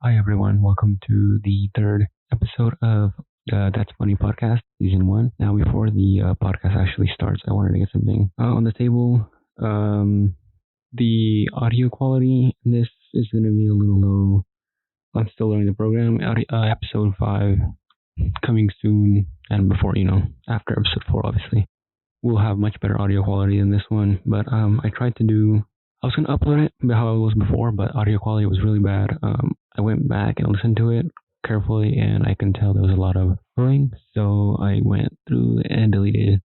Hi everyone, welcome to the third episode of the That's Funny podcast, season one. Now, before the podcast actually starts, I wanted to get something on the table. Um, the audio quality in this is going to be a little low. I'm still learning the program. Episode five coming soon, and before after episode four, obviously, we'll have much better audio quality than this one. But I tried to do. I was gonna upload it how it was before, but audio quality was really bad. I went back and listened to it carefully, and I can tell there was a lot of echoing. So I went through and deleted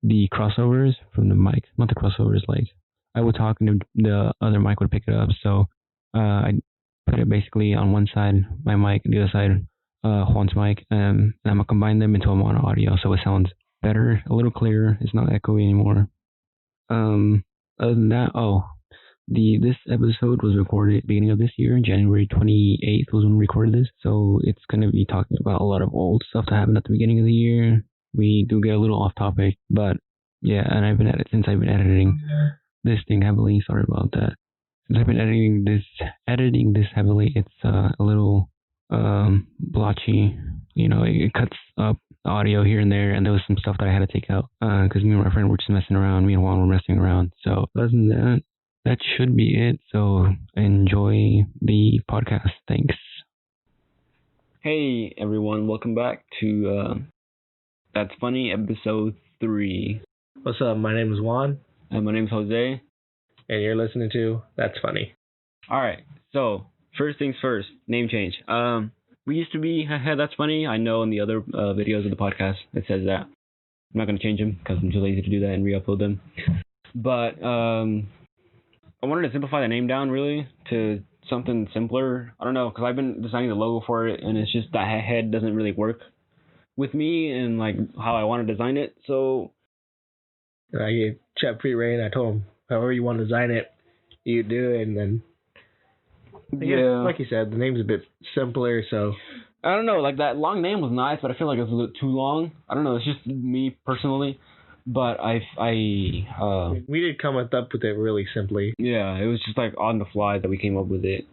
the crossovers from the mic, not the crossovers. Like I would talk, and the other mic would pick it up. So I put it basically on one side, my mic, and the other side, Juan's mic, and I'm gonna combine them into a mono audio, so it sounds better, a little clearer. It's not echoey anymore. Um, Other than that, this episode was recorded at the beginning of this year, January 28th was when we recorded this. So it's gonna be talking about a lot of old stuff that happened at the beginning of the year. We do get a little off topic, but yeah, and since I've been editing this thing heavily. Sorry about that. Since I've been editing this heavily, it's a little blotchy. It cuts up the audio here and there, and there was some stuff that I had to take out because me and my friend were just messing around. Me and Juan were messing around. So other than that, that should be it. So enjoy the podcast. Thanks. Hey everyone, welcome back to That's Funny episode 3. What's up? My name is Juan. And my name's Jose. And you're listening to That's Funny. Alright, so first things first, name change. We used to be That's Funny. I know in the other videos of the podcast it says that. I'm not going to change them because I'm too lazy to do that and re-upload them. But I wanted to simplify the name down really to something simpler. I don't know, because I've been designing the logo for it, and it's just that head doesn't really work with me and like how I want to design it. So I gave Chep free reign. I told him however you want to design it, you do it, and then like you said, the name's a bit simpler. So I don't know, like that long name was nice, but I feel like it's a little too long. I don't know, it's just me personally. But we did come up with it really simply. Yeah, it was just like on the fly that we came up with it.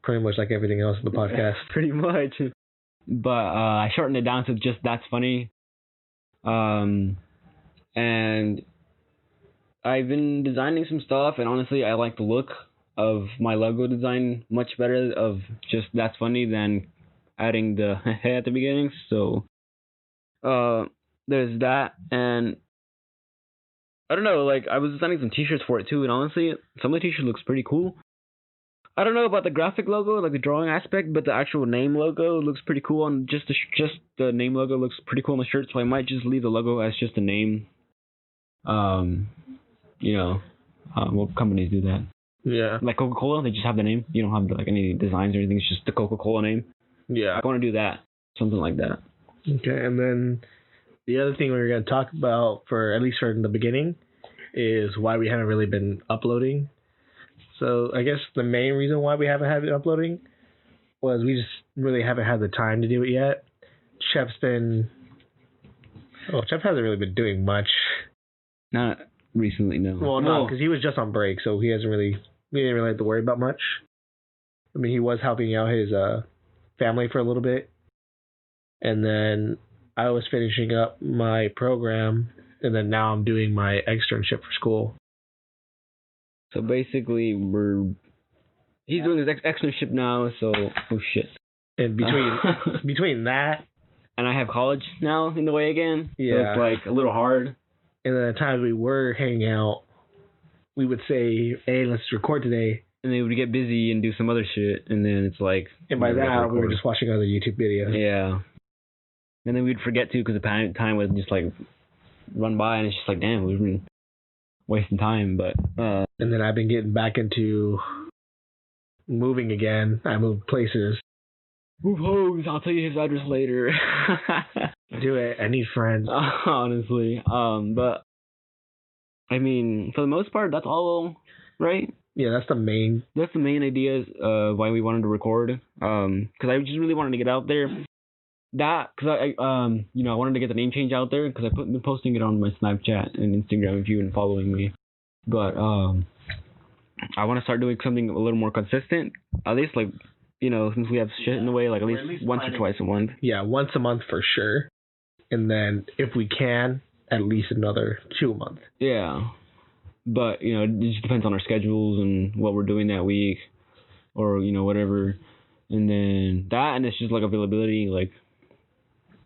Pretty much like everything else in the podcast. Pretty much. But I shortened it down to just That's Funny. And I've been designing some stuff, and honestly, I like the look of my logo design much better of just That's Funny than adding the head at the beginning. So there's that, and I don't know, like I was designing some t-shirts for it too, and honestly, some of the t-shirts looks pretty cool. I don't know about the graphic logo, like the drawing aspect, but the actual name logo looks pretty cool on just the name logo looks pretty cool on the shirt, so I might just leave the logo as just a name. What companies do that? Yeah. Like Coca-Cola, they just have the name. You don't have like any designs or anything. It's just the Coca-Cola name. Yeah. I want to do that, something like that. Okay, and then the other thing we're going to talk about, for at least for the beginning, is why we haven't really been uploading. So I guess the main reason why we haven't had it uploading was we just really haven't had the time to do it yet. Chep hasn't really been doing much. Not recently, no. Well, no, because he was just on break, so we didn't really have to worry about much. I mean, he was helping out his family for a little bit, and then I was finishing up my program, and then now I'm doing my externship for school. So basically, he's doing his externship now. So shit. And between that, and I have college now in the way again. Yeah, so it's like a little hard. And then the times we were hanging out, we would say, "Hey, let's record today." And then we would get busy and do some other shit, and then it's like. And by that, we were just watching other YouTube videos. Yeah. And then we'd forget to, because the time would just like run by, and it's just like, damn, we've been wasting time. But and then I've been getting back into moving again. I moved places. Move hoes. I'll tell you his address later. Do it. I need friends. Honestly, but I mean, for the most part, that's all, right? Yeah, that's the main idea why we wanted to record. Because I just really wanted to get out there. Because I wanted to get the name change out there, because I've been posting it on my Snapchat and Instagram if you've been following me. But I want to start doing something a little more consistent, at least like since we have shit in the way, like at least once or twice a month. Yeah, once a month for sure. And then if we can, at least another 2 a month. Yeah. But, it just depends on our schedules and what we're doing that week or, whatever. And then that, and it's just like availability, like,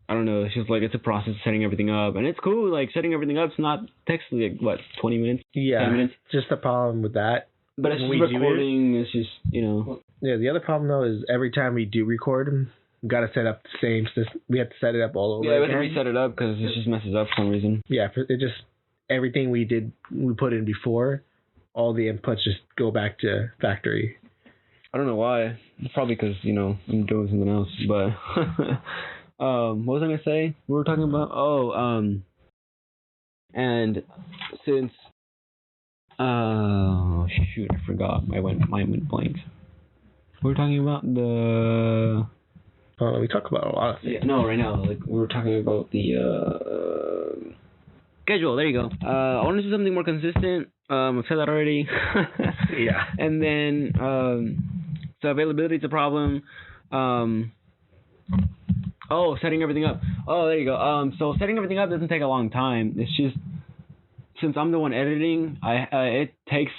I don't know, it's just like it's a process of setting everything up. And it's cool, like setting everything up. It's not technically like, 20 minutes? Yeah. 10 minutes? Just the problem with that. But it's just recording, it's just, Yeah, the other problem though is every time we do record, we got to set up the same system. We have to set it up all over again. Yeah, we have to reset it up because it just messes up for some reason. Yeah, it just, everything we put in before, all the inputs just go back to factory. I don't know why. It's probably because, I'm doing something else. But, what was I going to say? We were talking about, and since, shoot, I forgot. Mine went blank. We were talking about the... we talk about a lot of things. Yeah, no, right now, like, we were talking about the, schedule, there you go. I want to do something more consistent. I've said that already. Yeah. And then, so availability is a problem. Setting everything up. Oh, there you go. So setting everything up doesn't take a long time. It's just, since I'm the one editing, it takes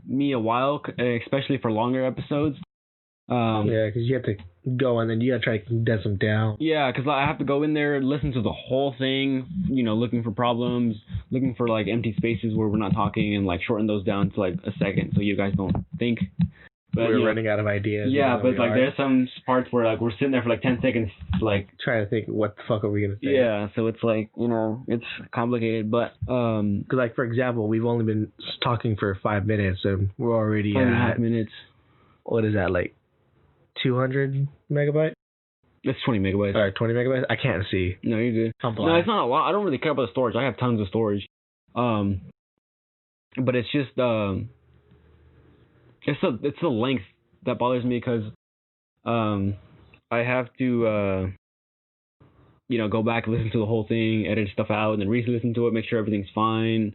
me a while, especially for longer episodes. Yeah, because you have to go and then you got to try to condense them down. Yeah, because I have to go in there, listen to the whole thing, looking for problems, looking for like empty spaces where we're not talking, and like shorten those down to like a second so you guys don't think. But, we're running out of ideas. Yeah, but like there's some parts where like we're sitting there for like 10 seconds, like trying to think what the fuck are we gonna say. Yeah, so it's like it's complicated, but because like for example, we've only been talking for 5 minutes and we're already 5.5 minutes. What is that, like 200 megabytes? It's 20 megabytes. All right, 20 megabytes. I can't see. No, you're good. No, it's not a lot. I don't really care about the storage. I have tons of storage. But it's just it's the length that bothers me because I have to go back and listen to the whole thing, edit stuff out, and then re-listen to it, make sure everything's fine.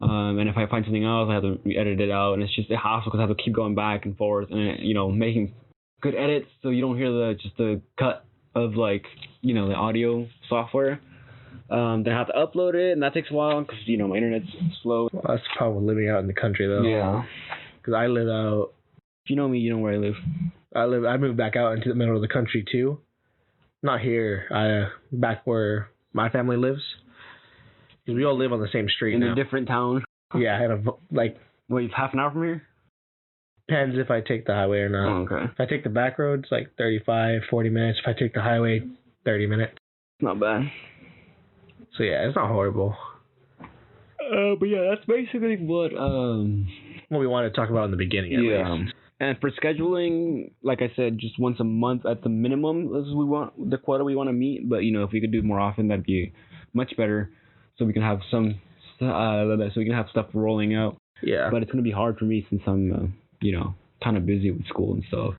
And if I find something else, I have to edit it out, and it's just a hassle because I have to keep going back and forth and making good edits so you don't hear the cut of like the audio software. Then I have to upload it, and that takes a while because my internet's slow. Well, that's the problem with living out in the country though. Yeah. Because I live out. If you know me, you know where I live. I moved back out into the middle of the country too. Not here. Back where my family lives. Because we all live on the same street in now. A different town. Yeah, I had Wait, half an hour from here? Depends if I take the highway or not. Oh, okay. If I take the back roads, like 35, 40 minutes. If I take the highway, 30 minutes. Not bad. So yeah, it's not horrible. But yeah, that's basically what we wanted to talk about in the beginning. At least. And for scheduling, like I said, just once a month at the minimum is the quota we want to meet. But if we could do it more often, that'd be much better. So we can have stuff rolling out. Yeah. But it's gonna be hard for me since I'm kind of busy with school and stuff.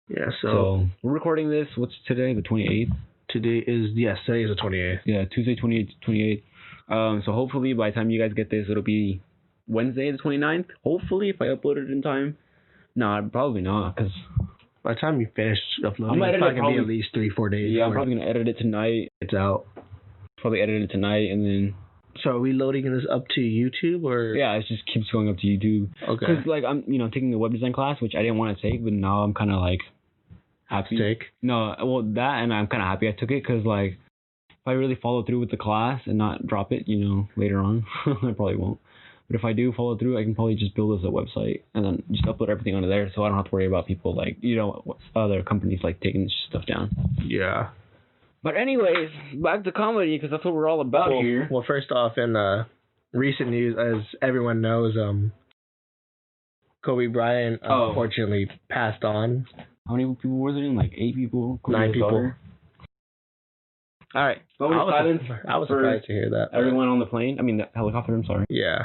Yeah. So we're recording this. What's today? The 28th. Today is the 28th. Yeah, Tuesday 28th. So hopefully by the time you guys get this, it'll be Wednesday the 29th. Hopefully, if I upload it in time. No, probably not, because by the time you finish uploading, it's probably going to be at least 3-4 days. Yeah, I'm probably going to edit it tonight. It's out. Probably edit it tonight, and then... So are we loading this up to YouTube, or...? Yeah, it just keeps going up to YouTube. Okay. Because, like, I'm, taking the web design class, which I didn't want to take, but now I'm kind of, like, happy. Take? No, well, that, and I'm kind of happy I took it, because, like, if I really follow through with the class and not drop it, later on, I probably won't. But if I do follow through, I can probably just build us a website and then just upload everything onto there, so I don't have to worry about people like, other companies like taking stuff down. Yeah. But anyways, back to comedy, because that's what we're all about here. Well, first off, in recent news, as everyone knows, Kobe Bryant unfortunately passed on. How many people were there? Like 8 people? 9 people. All right. I was surprised to hear that. Everyone on the plane? I mean, the helicopter, I'm sorry. Yeah.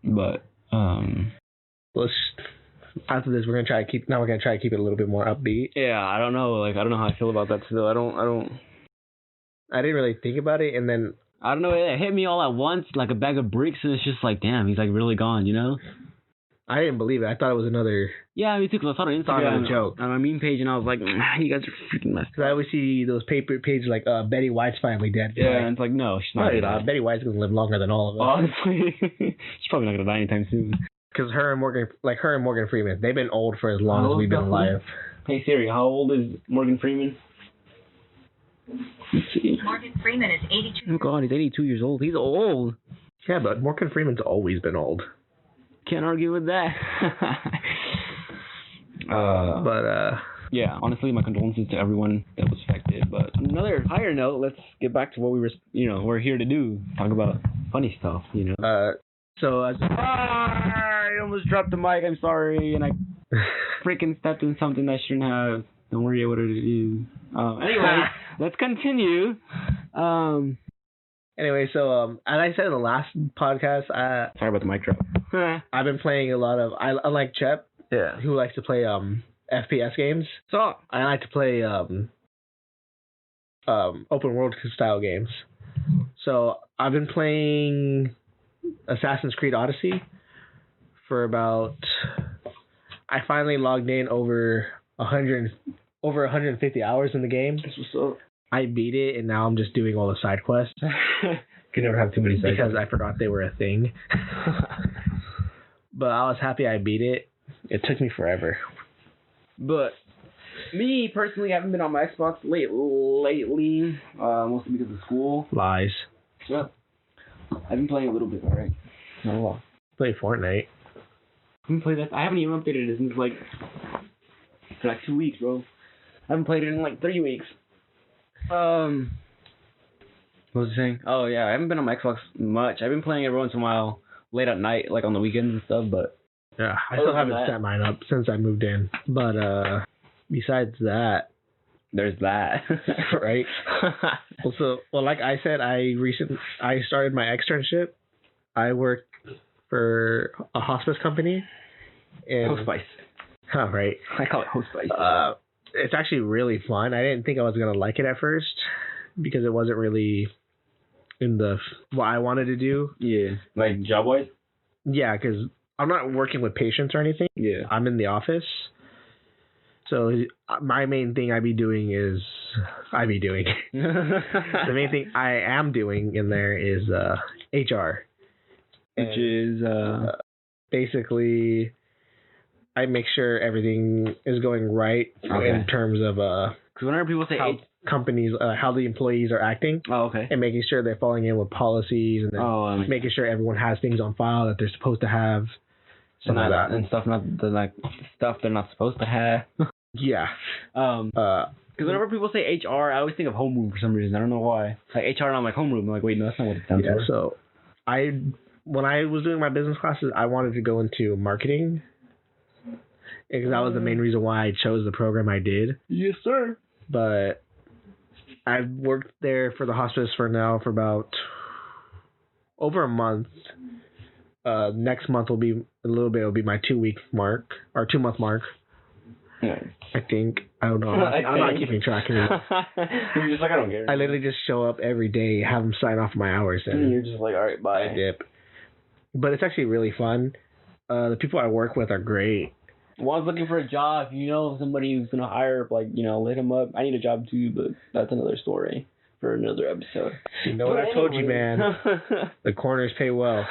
But after this we're gonna try to keep it a little bit more upbeat. Yeah, I don't know. Like I don't know how I feel about that still. I didn't really think about it, and then I don't know. It hit me all at once, like a bag of bricks, and it's just like, damn, he's like really gone, you know? I didn't believe it. I thought it was another. Yeah, me too. Cause I saw it on Instagram, a joke on my meme page, and I was like, you guys are freaking messed Because I always see those paper pages like Betty White's finally dead. Yeah, and it's like, no, she's not. Betty White's gonna live longer than all of us. Honestly, she's probably not gonna die anytime soon. Because her and Morgan Freeman, they've been old for as long as we've been alive. Hey Siri, how old is Morgan Freeman? Let's see. Morgan Freeman is 82. Oh God, he's 82 years old. He's old. Yeah, but Morgan Freeman's always been old. Can't argue with that. Yeah, honestly, my condolences to everyone that was affected. But on another higher note, let's get back to what we're here to do. Talk about funny stuff, So I almost dropped the mic. I'm sorry, and I freaking stepped in something I shouldn't have. Don't worry what it is. Anyway, let's continue. Anyway, so as I said in the last podcast, Sorry about the mic drop. I've been playing a lot of. I like Chep, who likes to play FPS games. So I like to play open world style games. So I've been playing Assassin's Creed Odyssey for about. I finally logged in over 150 hours in the game. That's what's up. I beat it, and now I'm just doing all the side quests. Can never have too many side because I forgot they were a thing. But I was happy I beat it. It took me forever. But me personally, I haven't been on my Xbox lately, mostly because of school. Lies. Yeah. I've been playing a little bit, alright. Not a lot. Play Fortnite. I haven't played that. I haven't even updated it since for 2 weeks, bro. I haven't played it in 3 weeks. What was I saying? Oh yeah, I haven't been on my Xbox much. I've been playing every once in a while, late at night, on the weekends and stuff. But yeah, I still haven't set mine up since I moved in. But besides that, there's that, right? Well, like I said, I started my externship. I work for a hospice company. Hospice. Oh, right. I call it hospice. It's actually really fun. I didn't think I was gonna like it at first because it wasn't really in what I wanted to do. Yeah, job wise. Yeah, because I'm not working with patients or anything. Yeah, I'm in the office. So my main thing The main thing I am doing in there is HR, which is basically. I make sure everything is going right in terms of because whenever people say how companies how the employees are acting. Oh, okay. And making sure they're falling in with policies and then making sure everyone has things on file that they're supposed to have. And stuff stuff they're not supposed to have. Yeah. Because whenever people say HR, I always think of homeroom for some reason. I don't know why. HR and I'm like homeroom. I'm like, wait, no, that's not what it stands for. So when I was doing my business classes, I wanted to go into marketing. Because that was the main reason why I chose the program I did. Yes, sir. But I've worked there for the hospice for about over a month. Next month will be it'll be my 2 week mark or 2 month mark. Nice. I think. I don't know. I'm not keeping track of it. You're just like, I don't care. I literally just show up every day, have them sign off my hours, and you're just like, all right, bye. I dip. But it's actually really fun. The people I work with are great. Juan's looking for a job. Somebody who's gonna hire, let him up. I need a job too, but that's another story for another episode. You know what I told you, man? The corners pay well,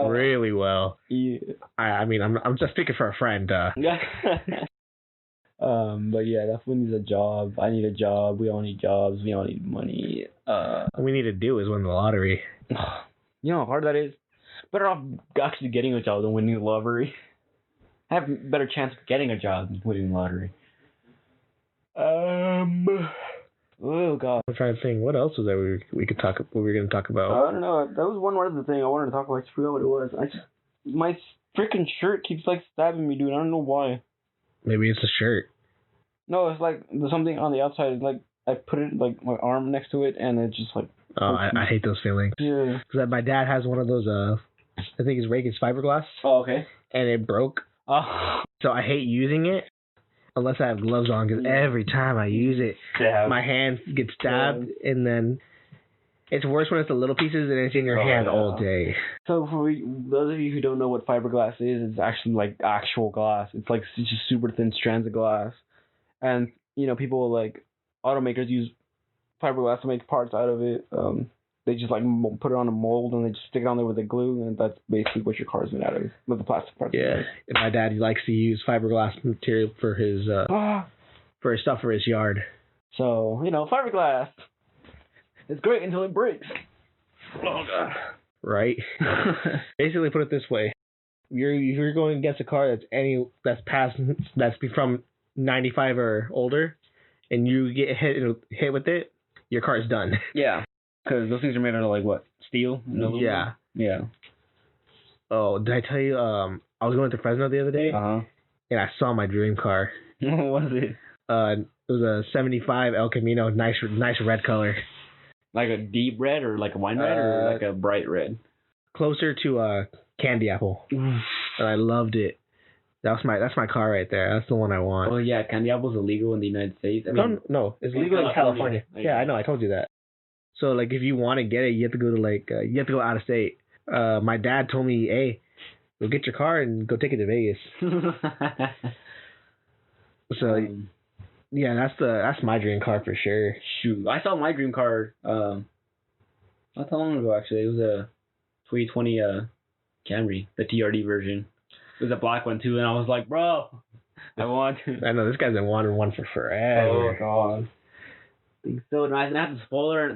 really well. Yeah. I mean, I'm just speaking for a friend. But yeah, definitely needs a job. I need a job. We all need jobs. We all need money. What we need to do is win the lottery. You know how hard that is. Better off actually getting a job than winning the lottery. I have a better chance of getting a job than winning the lottery. Oh God. I'm trying to think. What else was there we could talk? What we were going to talk about? I don't know. That was one other thing I wanted to talk about. I just forgot what it was. My freaking shirt keeps stabbing me, dude. I don't know why. Maybe it's a shirt. No, it's there's something on the outside. It's I put it my arm next to it, and it just Oh, I hate those feelings. Yeah. Because my dad has one of those. I think it's Reagan's fiberglass. Oh, okay. And it broke. Oh. So I hate using it unless I have gloves on because every time I use it, my hand gets stabbed and then It's worse when it's the little pieces and it's in your hand all day. So for those of you who don't know what fiberglass is, it's actually like actual glass. It's like just super thin strands of glass, and people like automakers use fiberglass to make parts out of it. They just like put it on a mold and they just stick it on there with a glue, and that's basically what your car is made out of, with the plastic parts. Yeah, and my dad likes to use fiberglass material for his stuff for his yard. So fiberglass. It's great until it breaks. Oh god. Right. Basically, put it this way: you're going against a car that's from 95 or older, and you get hit with it, your car's done. Yeah, because those things are made out of like what? Steel? Yeah. Yeah. Oh, did I tell you? I was going to Fresno the other day, and I saw my dream car. What was it? It was a '75 El Camino, nice red color. Like a deep red or like a wine red or like a bright red? Closer to candy apple. And I loved it. That's my car right there. That's the one I want. Oh yeah, candy apple is illegal in the United States. No, it's legal in California. Yeah, I know. I told you that. So like, if you want to get it, you have to go to you have to go out of state. My dad told me, hey, go get your car and go take it to Vegas. So. Yeah, that's my dream car for sure. Shoot, I saw my dream car not that long ago actually. It was a 2020 Camry, the TRD version. It was a black one too, and I was like, bro, I want. I know this guy's been wanting one for forever. Oh god, it's so nice, and I had the spoiler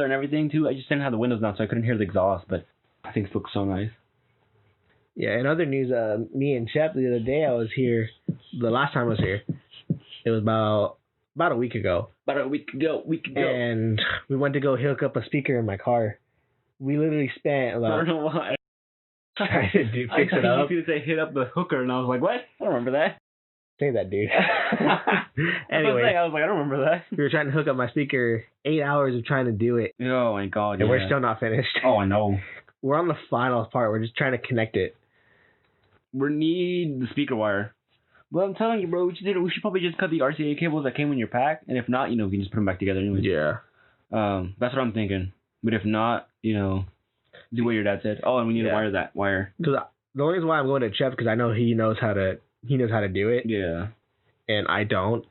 and everything too. I just didn't have the windows down, so I couldn't hear the exhaust, but I think it looks so nice. Yeah. In other news, me and Chep the other day, I was here. The last time I was here. It was about a week ago. About a week ago. And we went to go hook up a speaker in my car. We literally spent I don't know why. Trying to fix it up. You say hit up the hooker, and I was like, what? I don't remember that. Say that, dude. Anyway, I was like, I don't remember that. We were trying to hook up my speaker. 8 hours of trying to do it. Oh my god. And we're still not finished. Oh, I know. We're on the final part. We're just trying to connect it. We need the speaker wire. Well, I'm telling you, bro, we should probably just cut the RCA cables that came in your pack, and if not, we can just put them back together anyway. Yeah. That's what I'm thinking. But if not, do what your dad said. Oh, and we need to wire that wire. Because the only reason why I'm going to Chep because I know he knows how to do it. Yeah. And I don't.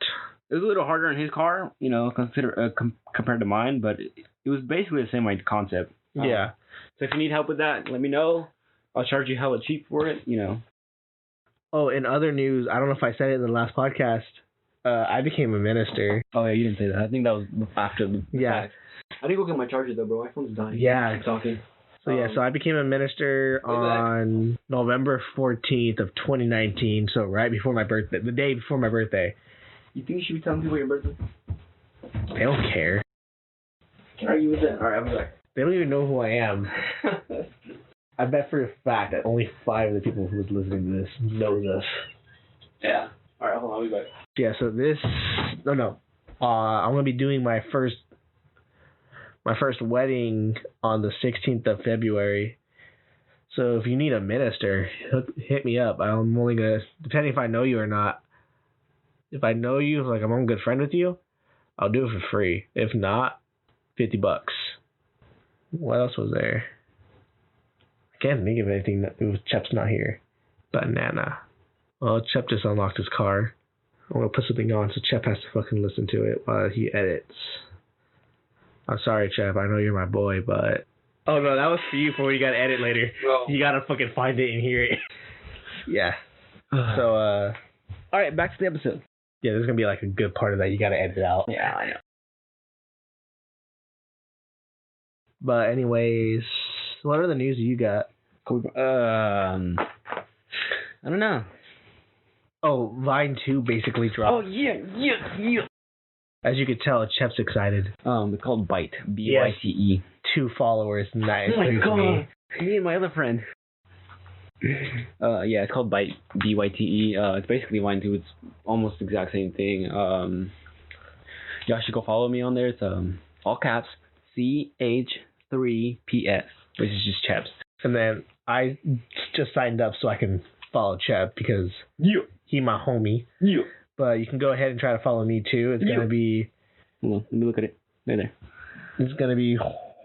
It was a little harder in his car, compared to mine, but it was basically the same concept. Yeah. So if you need help with that, let me know. I'll charge you hella cheap for it. Oh, in other news, I don't know if I said it in the last podcast. I became a minister. Oh yeah, you didn't say that. I think that was after the fact. I didn't go get my charger though, bro. My phone's dying. Yeah. Keep talking. So I became a minister on November 14th of 2019. So right before my birthday, the day before my birthday. You think you should be telling people your birthday? They don't care. Can argue with that. All right, I'll be back. They don't even know who I am. I bet for a fact that only 5 of the people who's listening to this knows us. Yeah. All right, hold on, I'll be back. Yeah, so I'm gonna be doing my first wedding on the 16th of February. So if you need a minister, hit me up. I'm only gonna, depending if I know you or not. If I know you, like I'm a good friend with you, I'll do it for free. If not, $50. What else was there? I can't think of anything that Chep's not here. Banana. Well, Chep just unlocked his car. I'm gonna put something on so Chep has to fucking listen to it while he edits. I'm sorry, Chep. I know you're my boy, but... Oh, no, that was for you for when you gotta edit later. Well, you gotta fucking find it and hear it. Yeah. So, alright, back to the episode. Yeah, there's gonna be like a good part of that you gotta edit out. Yeah, I know. But anyways, what are the news you got? I don't know. Oh, Vine 2 basically dropped. Oh, yeah. As you could tell, Chep's excited. It's called Byte. B-Y-T-E. Yes. 2 followers. Nice. Oh my god. Me and my other friend. Yeah, it's called Byte. B-Y-T-E. It's basically Vine 2. It's almost the exact same thing. Y'all should go follow me on there. It's all caps. CH3PS. Which is just Chep's. And then I just signed up so I can follow Chep because he my homie. Yeah. But you can go ahead and try to follow me too. It's gonna be. Hold on, let me look at it. There. It's gonna be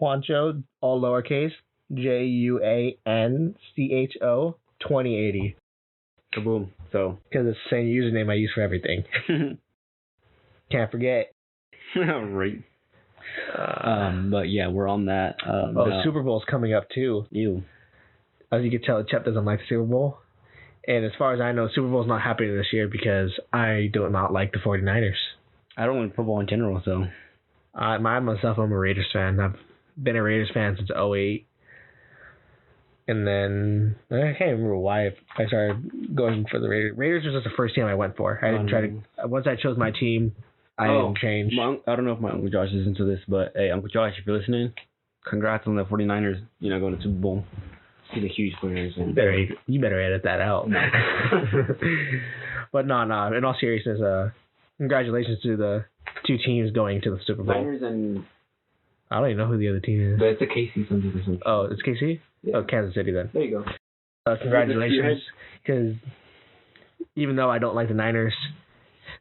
Juancho, all lowercase, JUANCHO 2080. Kaboom. So. Because it's the same username I use for everything. Can't forget. Right. But yeah, we're on that. Super Bowl's coming up too. Ew. As you can tell, Chep doesn't like the Super Bowl. And as far as I know, Super Bowl's not happening this year because I do not like the 49ers. I don't like football in general, so. I'm a Raiders fan. I've been a Raiders fan since 2008. And then I can't remember why I started going for the Raiders. Raiders was just the first team I went for. I didn't try to. Once I chose my team, I didn't change. I don't know if my Uncle Josh is into this, but hey, Uncle Josh, if you're listening, congrats on the 49ers, going to Super Bowl. He's a huge player. So. You better edit that out. But no. In all seriousness, congratulations to the two teams going to the Super Bowl. Niners and I don't even know who the other team is. But it's a KC something or something. Oh, it's KC? Yeah. Oh, Kansas City then. There you go. Congratulations. Because even though I don't like the Niners,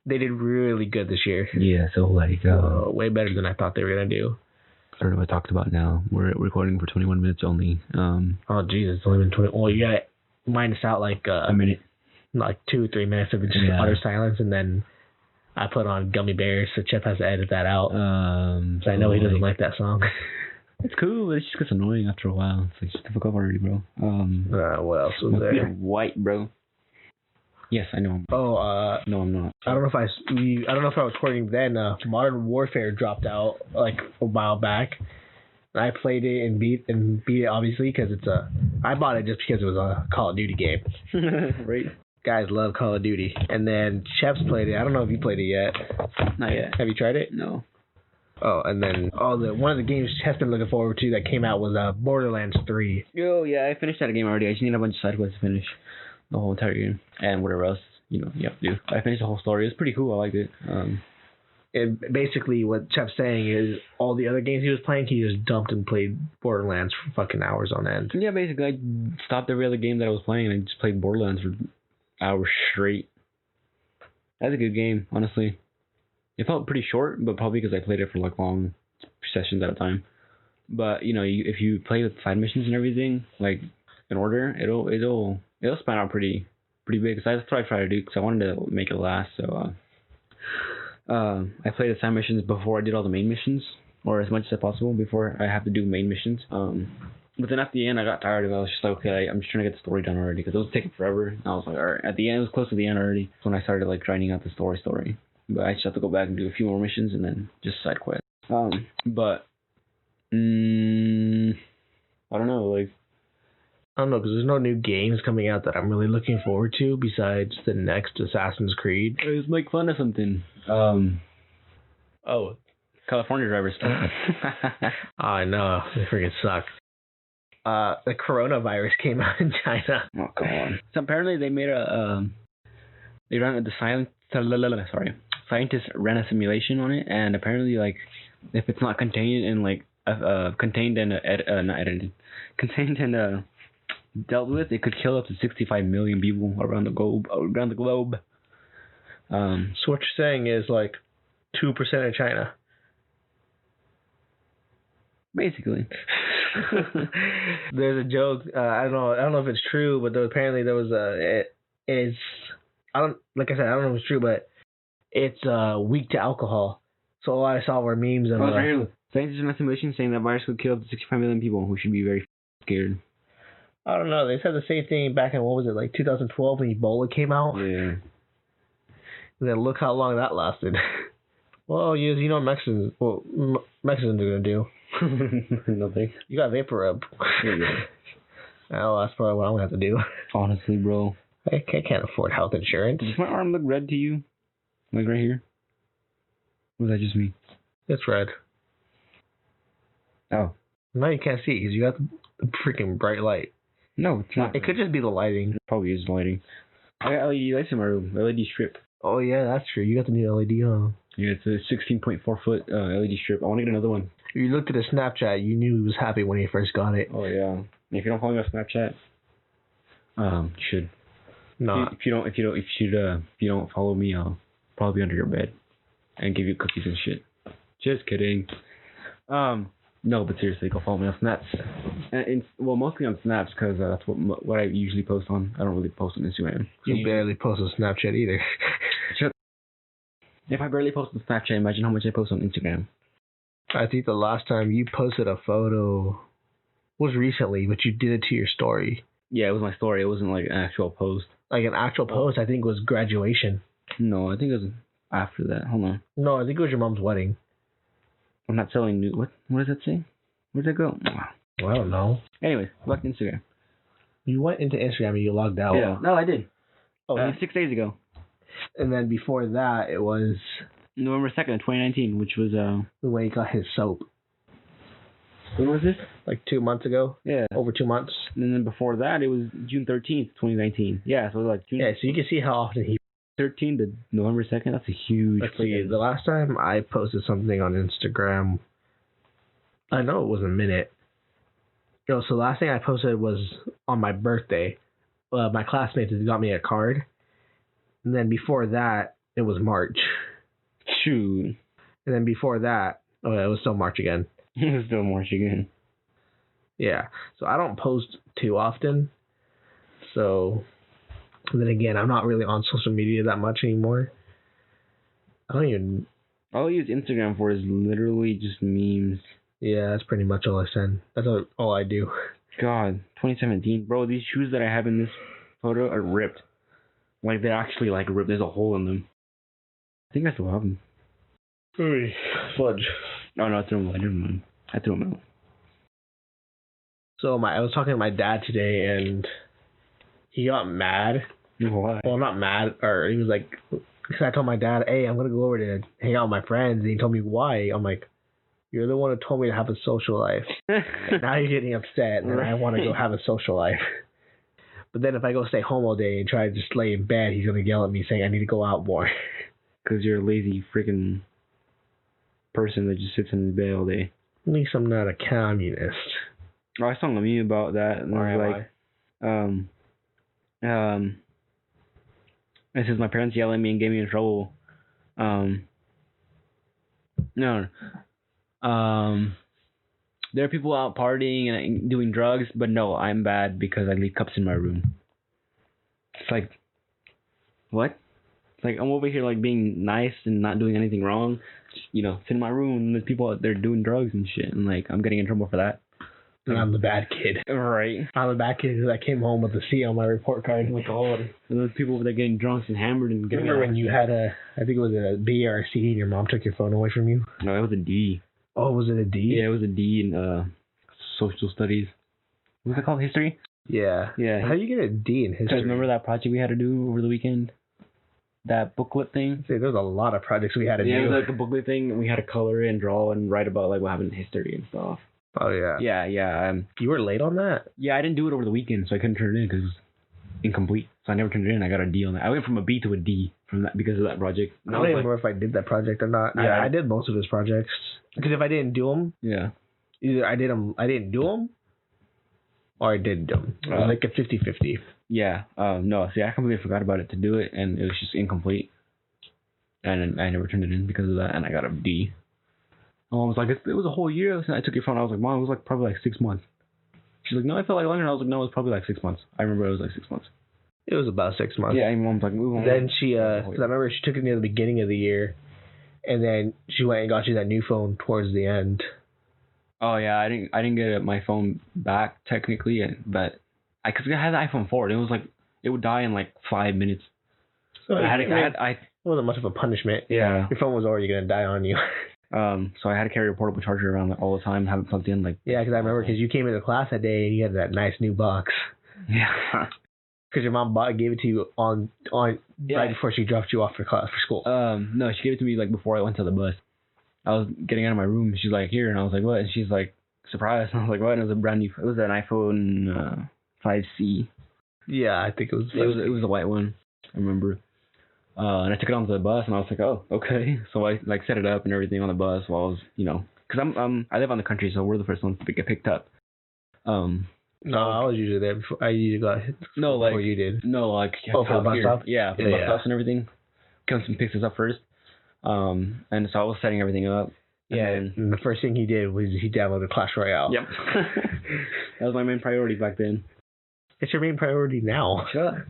they did really good this year. Yeah, so way better than I thought they were going to do. I don't know what I talked about now. We're recording for 21 minutes only. Oh, Jesus. It's only been 20. Well, you got to minus out like a minute. Like 2 or 3 minutes of just utter silence, and then I put on Gummy Bears, so Chep has to edit that out. So I know he doesn't like that song. It's cool, but it just gets annoying after a while. It's like, just fuck up already, bro. What else was there? You're white, bro. Yes, I know. No, I'm not. I don't know if I was recording then. Modern Warfare dropped out like a while back. I played it and beat it obviously because I bought it just because it was a Call of Duty game. Right. Guys love Call of Duty. And then Chep's played it. I don't know if you played it yet. Not yet. Have you tried it? No. Oh, and then one of the games Chep's been looking forward to that came out was Borderlands 3. Oh yeah, I finished that game already. I just need a bunch of side quests to finish the whole entire game and whatever else you have to do. I finished the whole story. It's pretty cool. I liked it. And basically what Chep's saying is all the other games he was playing, he just dumped and played Borderlands for fucking hours on end. Yeah, basically I stopped every other game that I was playing and I just played Borderlands for hours straight. That's a good game, honestly. It felt pretty short, but probably because I played it for like long sessions at a time. But if you play with side missions and everything, like in order, it'll span out pretty big. Cause that's what I try to do because I wanted to make it last. So I played the side missions before I did all the main missions, or as much as possible before I have to do main missions. But then at the end, I got tired of it. I was just like, okay, I'm just trying to get the story done already because it was taking forever. And I was like, all right. At the end, it was close to the end already. That's when I started like grinding out the story. But I just have to go back and do a few more missions and then just side quests. But I don't know, like. I don't know, because there's no new games coming out that I'm really looking forward to besides the next Assassin's Creed. It was make fun of something. California drivers. I know, they freaking suck. The coronavirus came out in China. Oh, come on. So apparently they made scientists ran a simulation on it, and apparently, like, if it's not contained and dealt with, it could kill up to 65 million people around the globe. So what you're saying is like 2% of China. Basically. There's a joke. I don't know if it's true, but apparently there was I don't know if it's true, but it's weak to alcohol. So all I saw were memes of. Scientists in a simulation saying that virus could kill up to 65 million people who should be very scared. I don't know. They said the same thing back in, what was it, like 2012 when Ebola came out? Yeah. And then look how long that lasted. Well, you know what Mexicans are going to do. Nothing. You got vapor rub. Yeah. Oh, that's probably what I'm going to have to do. Honestly, bro. I can't afford health insurance. Does my arm look red to you? Like right here? Or was that just me? It's red. Oh. No, you can't see because you got the freaking bright light. No, it's not. It could just be the lighting. It probably is the lighting. I got LED lights in my room. LED strip. Oh, yeah, that's true. You got the new LED on. Yeah, it's a 16.4 foot LED strip. I want to get another one. If you looked at his Snapchat, you knew he was happy when he first got it. Oh, yeah. If you don't follow me on Snapchat, you should. No. If you don't follow me, I'll probably be under your bed and give you cookies and shit. Just kidding. No, but seriously, go follow me on Snaps. Well, mostly on Snaps because that's what I usually post on. I don't really post on Instagram. You barely post on Snapchat either. If I barely post on Snapchat, imagine how much I post on Instagram. I think the last time you posted a photo was recently, but you did it to your story. Yeah, it was my story. It wasn't like an actual post. Like an actual post, I think was graduation. No, I think it was after that. Hold on. No, I think it was your mom's wedding. I'm not selling new. What does that say? Where'd that go? Well, I don't know. Anyways, back to Instagram. You went into Instagram and you logged out. Yeah. No, I did. Oh, 6 days ago. And then before that, it was November 2nd, 2019, which was when he got his soap. When was this? Like 2 months ago. Yeah. Over 2 months. And then before that, it was June 13th, 2019. Yeah, so it was like June. Yeah, so you can see how often he. 13th to November 2nd. That's a huge. Let's see. The last time I posted something on Instagram, I know it was a minute. So the last thing I posted was on my birthday. My classmates got me a card. And then before that, it was March. Shoot. And then before that, it was still March again. It was still March again. Yeah. So I don't post too often. So then again, I'm not really on social media that much anymore. I don't even. All I use Instagram for is literally just memes. Yeah, that's pretty much all I send. That's all I do. God, 2017. Bro, these shoes that I have in this photo are ripped. Like, they're actually, like, ripped. There's a hole in them. I think I still have them. Ooh, fudge. Oh, no, I threw them away. Never mind. I threw them out. So I was talking to my dad today, and he got mad. Why? Well, not mad, or he was like, because I told my dad, hey, I'm going to go over to hang out with my friends, and he told me why. I'm like, you're the one who told me to have a social life. Now you're getting upset, and I want to go have a social life. But then if I go stay home all day and try to just lay in bed, he's going to yell at me saying I need to go out more. Because you're a lazy freaking person that just sits in the bed all day. At least I'm not a communist. Oh, I saw a meme about that, and I was like, it says my parents yelled at me and gave me in trouble. There are people out partying and doing drugs, but no, I'm bad because I leave cups in my room. It's like, what? It's like, I'm over here like being nice and not doing anything wrong. Just, sit in my room and there's people out there doing drugs and shit, and like, I'm getting in trouble for that. And I'm the bad kid. Right. I'm the bad kid because I came home with a C on my report card. Oh my God. And those people over there getting drunk and hammered and getting. Remember when you had I think it was a B or a C and your mom took your phone away from you? No, it was a D. Oh, was it a D? Yeah, it was a D in social studies. What's it called? History? Yeah. Yeah. How do you get a D in history? Remember that project we had to do over the weekend? That booklet thing? See, there's a lot of projects we had to do. Yeah, it was like a booklet thing, and we had to color and draw and write about like what happened in history and stuff. Oh, yeah. Yeah. You were late on that? Yeah, I didn't do it over the weekend, so I couldn't turn it in because it was incomplete. So I never turned it in. I got a D on that. I went from a B to a D from that because of that project. I don't even remember if I did that project or not. Yeah, I did most of his projects. Because if I didn't do them, either I didn't do them, or I did do them. It was like a 50-50. Yeah. No, see, I completely forgot about it to do it, and it was just incomplete. And I never turned it in because of that, and I got a D. My mom was like, it was a whole year since I took your phone. I was like, Mom, it was like probably like 6 months. She's like, no, I felt like longer. And I was like, no, it was probably like 6 months. I remember it was like 6 months. It was about 6 months. Yeah, and Mom's like, move on. Then she, because I remember she took it near the beginning of the year, and then she went and got you that new phone towards the end. Oh yeah, I didn't get my phone back technically, but because I had the iPhone 4, and it was like it would die in like 5 minutes. So it wasn't much of a punishment. Yeah, your phone was already gonna die on you. So I had to carry a portable charger around all the time, have it plugged in. Yeah, because I remember because you came into class that day and you had that nice new box. Yeah. Because your mom gave it to you on right before she dropped you off for school. No, she gave it to me like before I went to the bus. I was getting out of my room, and she's like, here, and I was like, what? And she's like, surprise. And I was like, what? And it was a brand new. It was an iPhone 5C. Yeah, I think it was. It was a white one. I remember. And I took it onto the bus, and I was like, oh, okay. So I like set it up and everything on the bus while I was, because I live on the country, so we're the first ones to get picked up. No, I was usually there before. I usually got hit before you did. No, like for the bus stop. Yeah, for the bus stops and everything. Comes and picks us up first. And so I was setting everything up. Yeah, and the first thing he did was he downloaded Clash Royale. Yep. That was my main priority back then. It's your main priority now. Sure.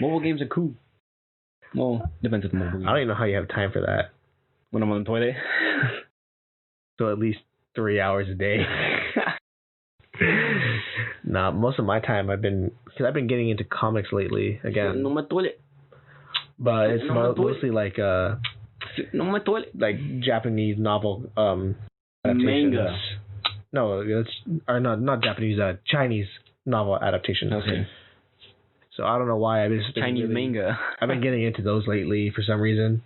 Mobile games are cool. Well, depends on the mobile game. I don't even know how you have time for that. When I'm on the toilet. So at least 3 hours a day. Nah, most of my time I've been getting into comics lately again. On my toilet. But it's mostly like Sitting on my toilet. like Japanese novel adaptations. Manga. No, it's not Japanese, Chinese novel adaptations. Okay. So I don't know why I've been Chinese manga. I've been getting into those lately for some reason.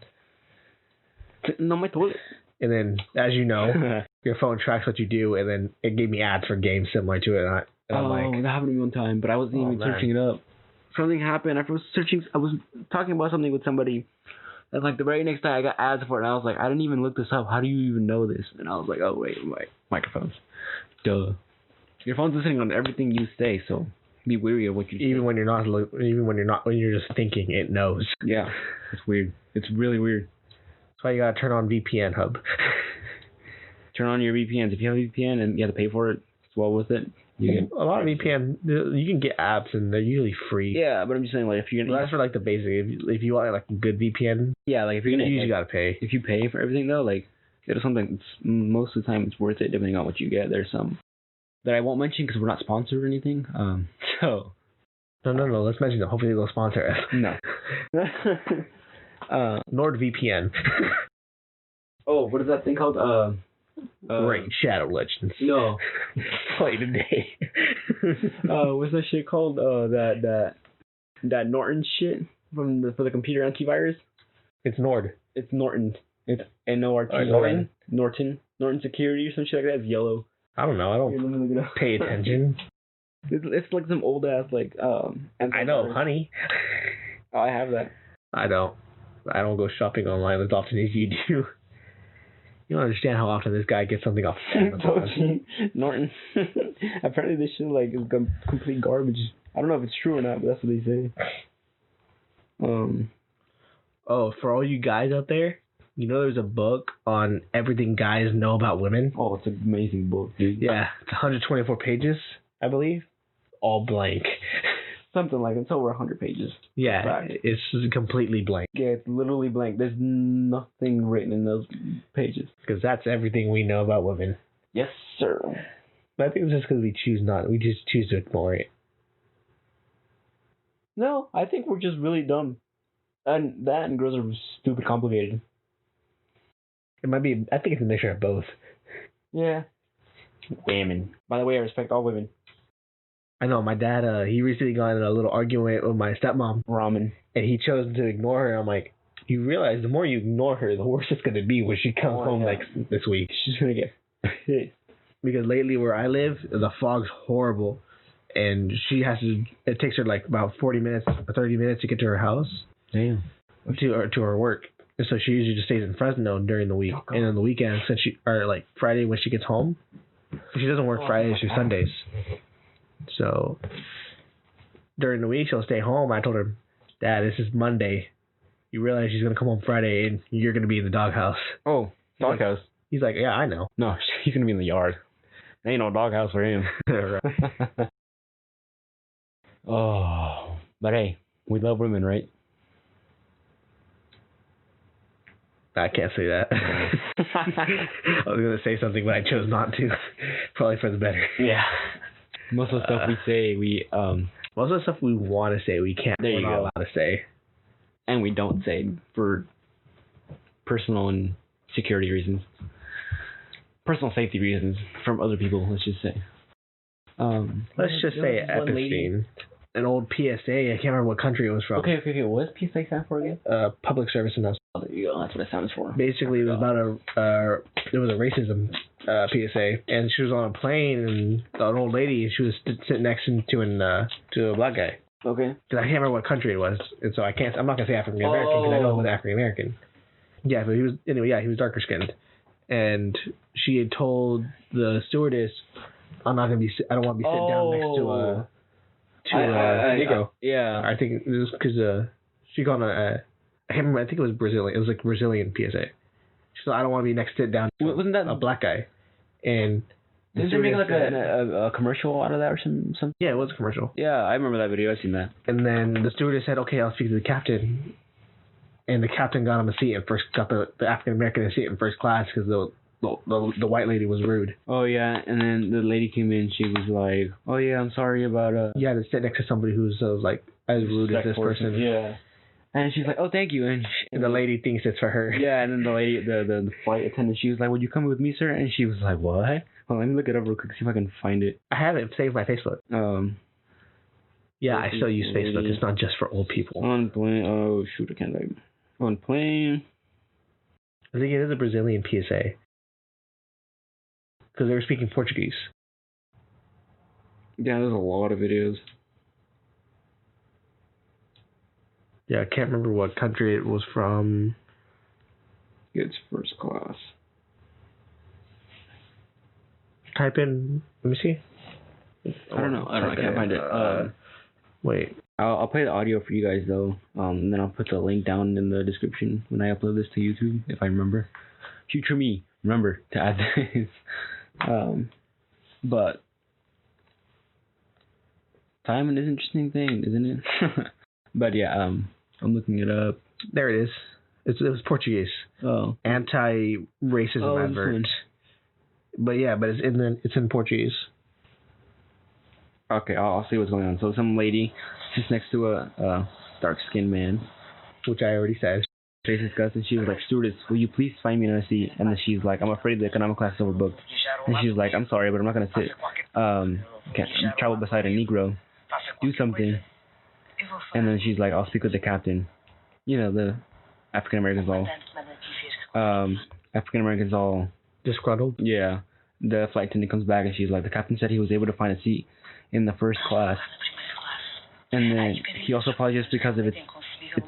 Sitting on my toilet. And then, as you know, your phone tracks what you do, and then it gave me ads for games similar to it. And I'm like, that happened to me one time, but I wasn't even searching it up. Something happened. I was talking about something with somebody, and like the very next day I got ads for it, and I was like, I didn't even look this up. How do you even know this? And I was like, oh wait, my microphones. Duh. Your phone's listening on everything you say, so be wary of what you even when you're just thinking, it knows. Yeah, it's weird. It's really weird. That's why you gotta turn on VPN hub. Turn on your VPNs. If you have a VPN and you have to pay for it, it's well worth it. A lot of VPN, you can get apps and they're usually free. Yeah, but I'm just saying, like, if you're gonna, that's for like the basic. If you want like a good VPN, yeah, like if you're gonna, you usually gotta pay. If you pay for everything though, like, there's something. Most of the time, it's worth it depending on what you get. There's some that I won't mention because we're not sponsored or anything. So. No. Let's mention them. Hopefully they'll sponsor us. No. NordVPN. Oh, what is that thing called? Raid Shadow Legends. No. Play today. What's that shit called? That Norton shit for the computer antivirus. It's Nord. It's Norton. It's Norton. Norton Security or some shit like that. It's yellow. I don't know. I don't pay attention. It's like some old ass like I know, honey. Oh, I have that. I don't go shopping online as often as you do. You don't understand how often this guy gets something off Amazon. Norton. Apparently this shit like is complete garbage. I don't know if it's true or not, but that's what they say. Oh, for all you guys out there, you know there's a book on everything guys know about women? Oh, it's an amazing book, dude. Yeah, it's 124 pages, I believe. All blank. Something like it. It's over 100 pages. Yeah, it's completely blank. Yeah, it's literally blank. There's nothing written in those pages. Because that's everything we know about women. Yes, sir. But I think it's just because we just choose to ignore it. No, I think we're just really dumb. And girls are stupid complicated. It might be, I think it's a mixture of both. Yeah. Women. By the way, I respect all women. I know, my dad, he recently got in a little argument with my stepmom. Ramen. And he chose to ignore her. I'm like, you realize the more you ignore her, the worse it's going to be when she comes home this week. She's going to get pissed. Because lately where I live, the fog's horrible. And it takes her like about 40 minutes or 30 minutes to get to her house. Damn. To her work. And so she usually just stays in Fresno during the week. And on the weekends, like Friday when she gets home, she doesn't work Fridays or Sundays. So during the week, she'll stay home. I told her, Dad, this is Monday. You realize she's going to come home Friday and you're going to be in the doghouse. Oh, doghouse. He's like, yeah, I know. No, he's going to be in the yard. There ain't no doghouse for him. Right. Oh, but hey, we love women, right? I can't say that. I was going to say something, but I chose not to. Probably for the better. Yeah. Most of the stuff we say, most of the stuff we want to say, we can't. We're not allowed to say. And we don't say for personal and security reasons. Personal safety reasons from other people, let's just say. Let's just say Epstein. An old PSA. I can't remember what country it was from. Okay. What does PSA stand for again? Public service announcement. Oh, there you go. That's what it stands for. Basically, it was about it was a racism PSA, and she was on a plane, and an old lady, she was sitting next to a black guy. Okay. Because I can't remember what country it was, and so I'm not gonna say African American because I know it was African American. Yeah, but he was darker skinned, and she had told the stewardess, I don't want to be sitting down next to a Negro. Yeah. I think it was because she got on I can't remember. I think it was Brazilian. It was like Brazilian PSA. She's like, I don't want to be next to down to Wasn't that a black guy. And didn't they make like a commercial out of that or something? Yeah, it was a commercial. Yeah, I remember that video. I've seen that. And then the stewardess said, okay, I'll speak to the captain. And the captain got him a seat got the African American a seat in first class because the white lady was rude. Oh yeah, and then the lady came in. She was like, "Oh yeah, I'm sorry about You had to sit next to somebody who's like as rude as this person. Yeah. And she's like, "Oh, thank you." And the lady thinks it's for her. Yeah, and then the lady, the flight attendant, she was like, "Would you come with me, sir?" And she was like, "What?" Well, let me look it up real quick, see if I can find it. I have it saved my Facebook. Yeah, I still use Facebook. It's not just for old people. On plane. Oh shoot, I can't type. On plane. I think it is a Brazilian PSA. Because they were speaking Portuguese. Yeah, there's a lot of videos. Yeah, I can't remember what country it was from. It's first class. Type in. Let me see. I don't know. I can't find it. Wait. I'll play the audio for you guys though. And then I'll put the link down in the description when I upload this to YouTube if I remember. Future me, remember to add this. But time is an interesting thing, isn't it? But yeah, I'm looking it up. There it is. It was Portuguese. Oh. Anti-racism advert. But yeah, but it's in Portuguese. Okay, I'll see what's going on. So some lady sits next to a dark-skinned man, which I already said. Face disgust, and she was like, "Stewardess, will you please find me another seat?" And then she's like, "I'm afraid the economic class is overbooked." And she's like, "I'm sorry, but I'm not gonna sit. Can't travel beside a Negro. Do something." And then she's like, "I'll speak with the captain." You know, the African Americans all disgruntled. Yeah. The flight attendant comes back and she's like, "The captain said he was able to find a seat in the first class, and then he also apologized because of it's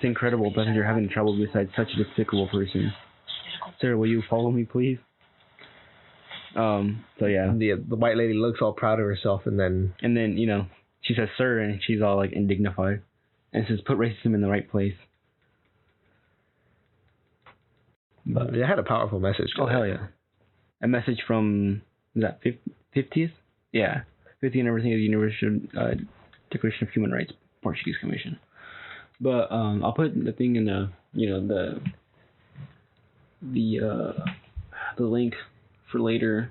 incredible passenger having to travel beside such a despicable person. Sir, will you follow me, please?" So yeah. The white lady looks all proud of herself, and then you know, she says "sir," and she's all like indignified, and says, "Put racism in the right place." But it had a powerful message. Oh hell yeah! A message from, is that 50th? Yeah, 50th anniversary of the Universal Declaration of Human Rights, Portuguese Commission. But I'll put the thing in the link for later.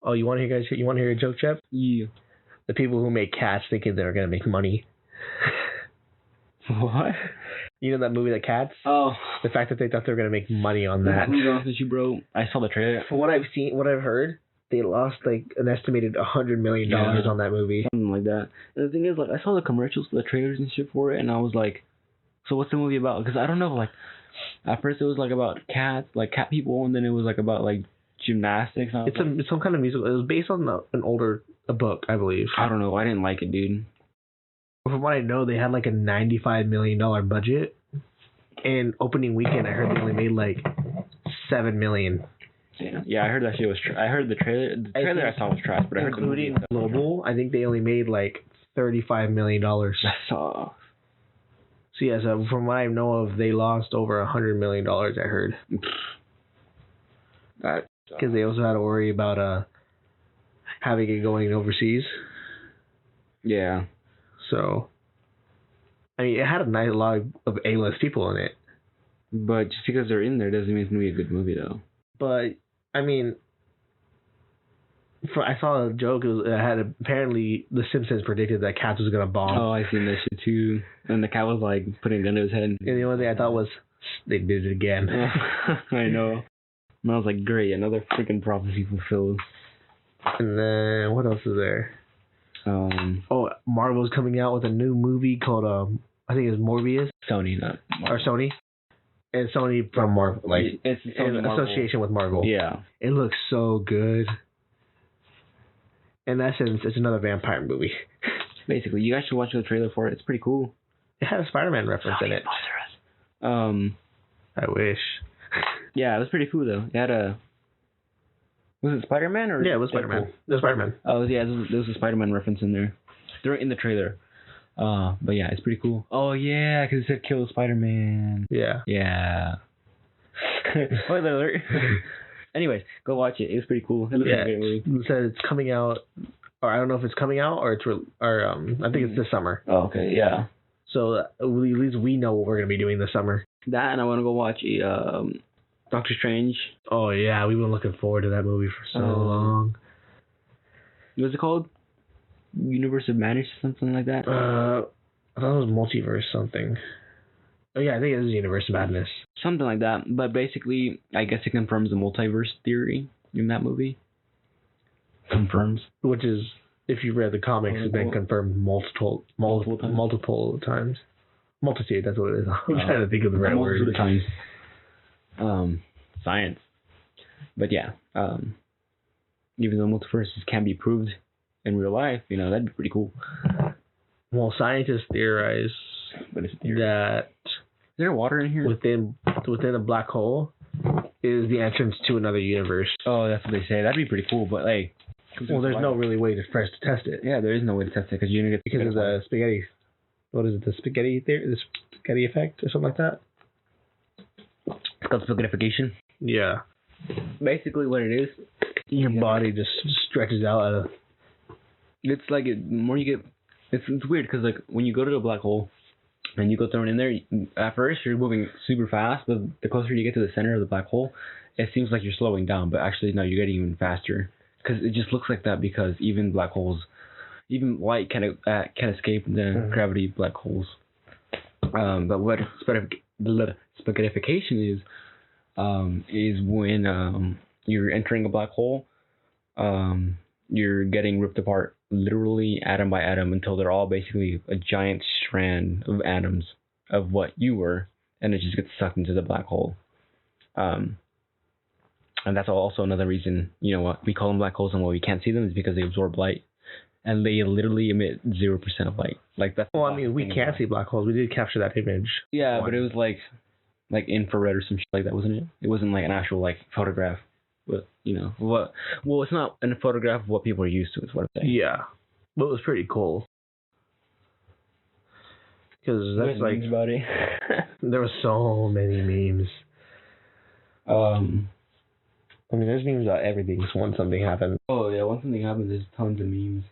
Oh, you want to hear a joke, Chep? Yeah. The people who make cats thinking they're gonna make money. What? You know that movie, The Cats? Oh. The fact that they thought they were gonna make money on that. To be honest with you, bro, I saw the trailer. From what I've seen, what I've heard, they lost like an estimated $100 million on that movie. Something like that. And the thing is, like, I saw the commercials, the trailers and shit for it, and I was like, so what's the movie about? Because I don't know, like, at first it was like about cats, like cat people, and then it was like about like gymnastics. It's some kind of musical. It was based on a book, I believe. I don't know. I didn't like it, dude. From what I know, they had like a $95 million budget, and opening weekend I heard they only made like $7 million. Yeah, I heard that shit was. I heard the trailer. The trailer I saw was trash, but I heard including global. I think they only made like $35 million. That sucks. So yeah, so from what I know of, they lost over $100 million. I heard. Because they also had to worry about having it going overseas. Yeah. So, I mean, it had a lot of A-list people in it. But just because they're in there doesn't mean it's going to be a good movie, though. But, I mean, I saw a joke. Apparently, The Simpsons predicted that Cats was going to bomb. Oh, I seen that shit, too. And the cat was, like, putting a gun to his head. And the only thing I thought was, they did it again. I know. And I was like, great, another freaking prophecy fulfilled. And then, what else is there? Marvel's coming out with a new movie called I think it's Morbius. Sony, not Marvel. Or Sony. And Sony from Marvel, like it's in association with Marvel. Yeah. It looks so good. In essence, it's another vampire movie. Basically, you guys should watch the trailer for it. It's pretty cool. It had a Spider-Man reference in it. I wish. Yeah, it was pretty cool though. It had a. Was it Spider-Man or? Yeah, it was Spider-Man. It was Spider-Man. Oh yeah, there was a Spider-Man reference in there. They're in the trailer. But yeah, it's pretty cool. Oh yeah, because it said kill Spider-Man. Yeah. Yeah. Spoiler alert. Anyways, go watch it. It was pretty cool. It looks like a great movie. It said it's coming out, or I don't know if it's coming out or I think it's this summer. Oh, okay, yeah. So at least we know what we're gonna be doing this summer. That, and I want to go watch Doctor Strange. Oh yeah, we've been looking forward to that movie for so long. What's it called? Universe of Madness, something like that. I thought it was Multiverse something. Oh yeah, I think it is Universe of Madness. Something like that. But basically, I guess it confirms the multiverse theory in that movie. Confirms. Which is, if you read the comics, it's been confirmed multiple times. Multitude, that's what it is. I'm trying to think of the right word. Times. Science. But yeah, even though multiverses can be proved in real life, that'd be pretty cool. Well, scientists theorize that is there water in here? Within a black hole is the entrance to another universe. Oh, that's what they say. That'd be pretty cool, but hey. Well, there's no really way for us to test it. Yeah, there is no way to test it because of the spaghetti. What is it? The spaghetti theory? The spaghetti effect or something like that? It's called spaghettification. Yeah. Basically, what it is, your body just stretches out. It's like the more you get. It's weird because like when you go to the black hole and you go thrown in there, at first you're moving super fast, but the closer you get to the center of the black hole, it seems like you're slowing down, but actually no, you're getting even faster. Because it just looks like that because even black holes, even light can escape the gravity black holes. But what spaghettification is when you're entering a black hole, you're getting ripped apart literally atom by atom until they're all basically a giant strand of atoms of what you were, and it just gets sucked into the black hole. And that's also another reason, what we call them black holes and why we can't see them is because they absorb light, and they literally emit 0% of light. Like that's. Well, I mean, we can't see black holes. We did capture that image. Yeah, but it was like infrared or some shit like that, wasn't it? It wasn't like an actual photograph. But what? Well, it's not a photograph of what people are used to. Is what I'm saying. Yeah, but it was pretty cool. Because that's like memes about it. There were so many memes. I mean, there's memes about everything. Just when something happens. Oh yeah, when something happens, there's tons of memes.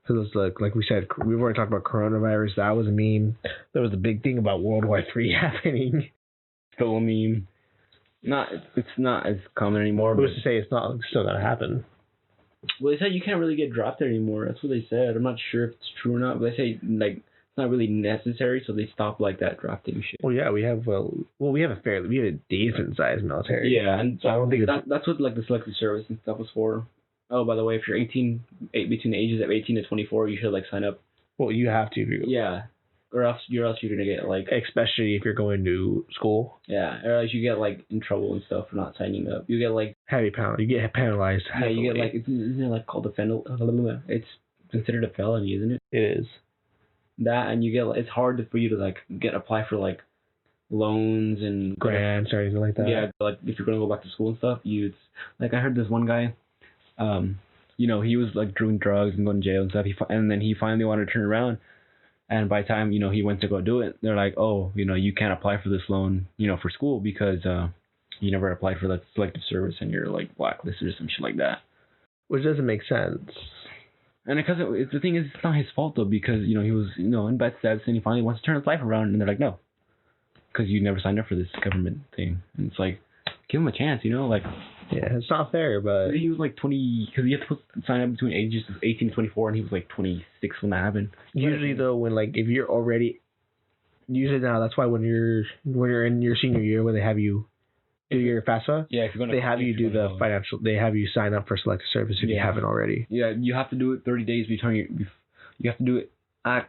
Because it's like we said, we've already talked about coronavirus. That was a meme. There was a big thing about World War III happening. Still a meme. It's not as common anymore. Who's to say it's still gonna happen? Well, they said you can't really get drafted anymore. That's what they said. I'm not sure if it's true or not, but they say it's not really necessary, so they stopped that drafting shit. Well, yeah, we have a decent sized military. Yeah, and so I don't think that's what the selective service and stuff was for. Oh, by the way, if you're 18, between the ages of 18 to 24, you should sign up. Well, you have to. Yeah, or else you're gonna get especially if you're going to school. Yeah, or else you get in trouble and stuff for not signing up. You get heavy penalty. You get penalized. Yeah, heavily. You get isn't it called a felony? It's considered a felony, isn't it? It is. That, and you get it's hard for you to apply for loans and grants or anything like that. Yeah, if you're gonna go back to school and stuff, I heard this one guy, he was doing drugs and going to jail and stuff. And then he finally wanted to turn around, and by the time he went to go do it, they're like, oh, you can't apply for this loan, for school because you never applied for that selective service and you're blacklisted or some shit like that. Which doesn't make sense. And because the thing is, it's not his fault though, because he was in bad status and he finally wants to turn his life around, and they're like, no, because you never signed up for this government thing. And it's give him a chance, Yeah, it's not fair, but he was 20, because you have to sign up between ages of 18 and 24, and he was 26 when that happened. Usually though, when if you're already, usually now that's why when you're in your senior year, when they have you do your FAFSA, yeah, if you're gonna, they have you do the financial. They have you sign up for selective service if you haven't already. Yeah, you have to do it 30 days before you have to do it.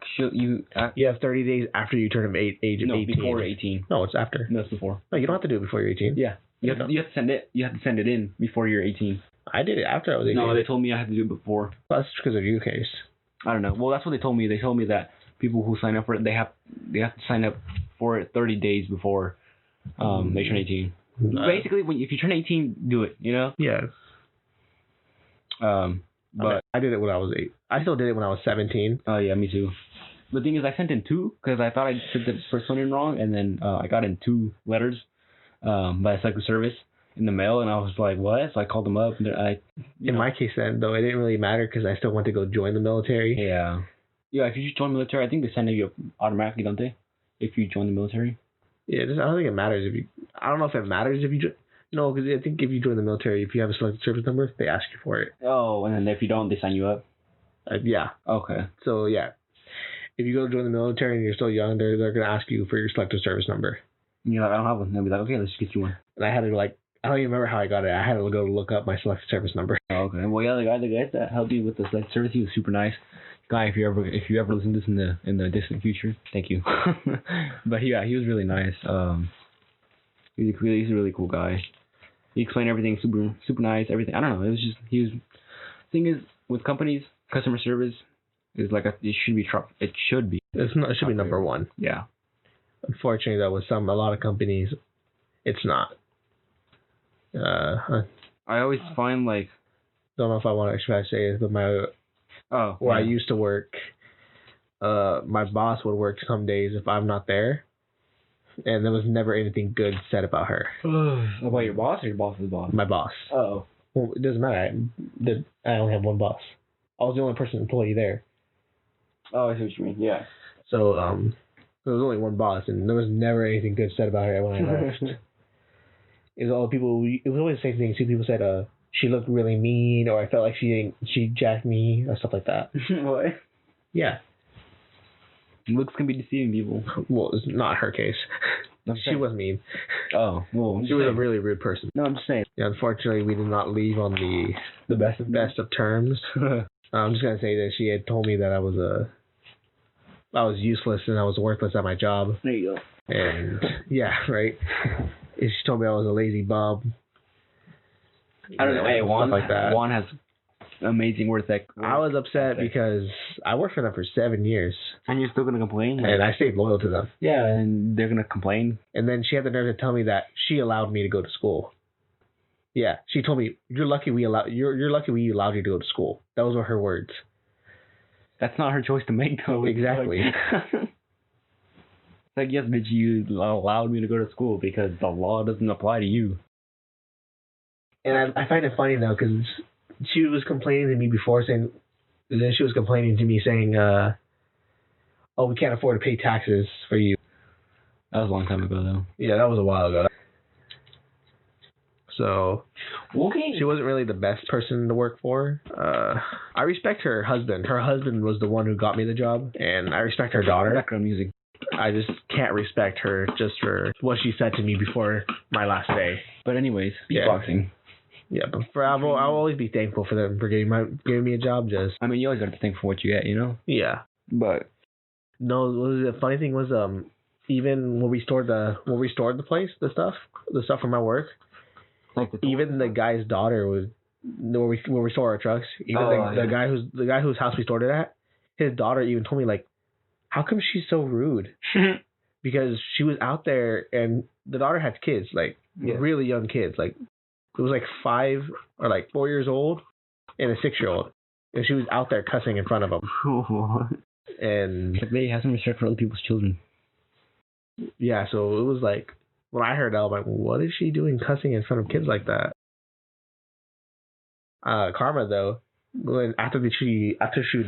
You have 30 days after you turn age of 18. Before 18. No, it's after. No, it's before. No, you don't have to do it before you're 18. Yeah, you have to send it. You have to send it in before you're 18. I did it after I was 18. No, they told me I had to do it before. Well, that's because of your case. I don't know. Well, that's what they told me. They told me that people who sign up for it, they have to sign up for it 30 days before they turn 18. Basically, if you turn 18, do it. Yeah. But I did it when I was 8. I still did it when I was 17. Oh yeah, me too. The thing is, I sent in 2 because I thought I sent the first one in wrong, and then I got in 2 letters, by a Secret Service in the mail, and I was like, what? So I called them up. And in my case, then though, it didn't really matter because I still went to go join the military. Yeah. Yeah, if you just join the military, I think they send you up automatically, don't they? If you join the military. Yeah, I don't think it matters if you. I don't know if it matters if you. No, because I think if you join the military, if you have a selected service number, they ask you for it. Oh, and then if you don't, they sign you up. Yeah. Okay. So yeah, if you go to join the military and you're still young, they're gonna ask you for your selected service number. And you're like, I don't have one. They'll be like, okay, let's just get you one. And I had to I don't even remember how I got it. I had to go look up my selected service number. Oh, okay. Well, yeah, the guy that helped you with the select service, he was super nice. Guy, if you ever listen to this in the distant future, thank you. But yeah, he was really nice. He's a really cool guy. He explained everything super nice. Everything. I don't know. It was just thing is with companies, customer service is like it should be. It should be. It should be number one. Yeah. Unfortunately, though, with a lot of companies, it's not. I always find like. Don't know if I want to actually say it, but where I used to work, my boss would work some days if I'm not there, and there was never anything good said about her. About your boss or your boss's boss? My boss. Oh. Well, it doesn't matter. I only have one boss. I was the only employee there. Oh, I see what you mean. Yeah. So there was only one boss, and there was never anything good said about her when I left. It was always the same thing. Two people said, she looked really mean, or I felt like she jacked me, or stuff like that. What? Yeah. Looks can be deceiving people. Well, it's not her case. She was mean. Oh, well. She was a really rude person. No, I'm just saying. Yeah, unfortunately, we did not leave on the best of terms. I'm just gonna say that she had told me that I was useless and I was worthless at my job. There you go. And yeah, right. And she told me I was a lazy bum. I don't know. Hey, Juan, like that. Juan has amazing work ethic. I was upset because I worked for them for 7 years. And you're still going to complain? And I stayed loyal to them. Yeah, and they're going to complain. And then she had the nerve to tell me that she allowed me to go to school. Yeah, she told me, you're lucky we allowed you to go to school. That was her words. That's not her choice to make, though. Exactly. It's like, yes, bitch, you allowed me to go to school because the law doesn't apply to you. And I find it funny, though, because she was complaining to me before, saying, and then she was complaining to me saying, oh, we can't afford to pay taxes for you. That was a long time ago, though. Yeah, that was a while ago. So, okay. She wasn't really the best person to work for. I respect her husband. Her husband was the one who got me the job, and I respect her daughter. Background music. I just can't respect her just for what she said to me before my last day. But anyways, beatboxing. Yeah, but I'll always be thankful for them for giving me a job. I mean, you always have to thank for what you get, you know. Yeah. But no, the funny thing was even when we stored the place, the stuff from my work, like even the guy's daughter was where we store our trucks. Even the guy whose house we stored it at, his daughter even told me, like, how come she's so rude? Because she was out there and the daughter has kids, like really young kids, like it was like 5 or like 4 years old and a 6-year-old, and she was out there cussing in front of them. And they have some respect for other people's children. Yeah, so it was like when I heard that, I was like, what is she doing cussing in front of kids like that? Karma though, after she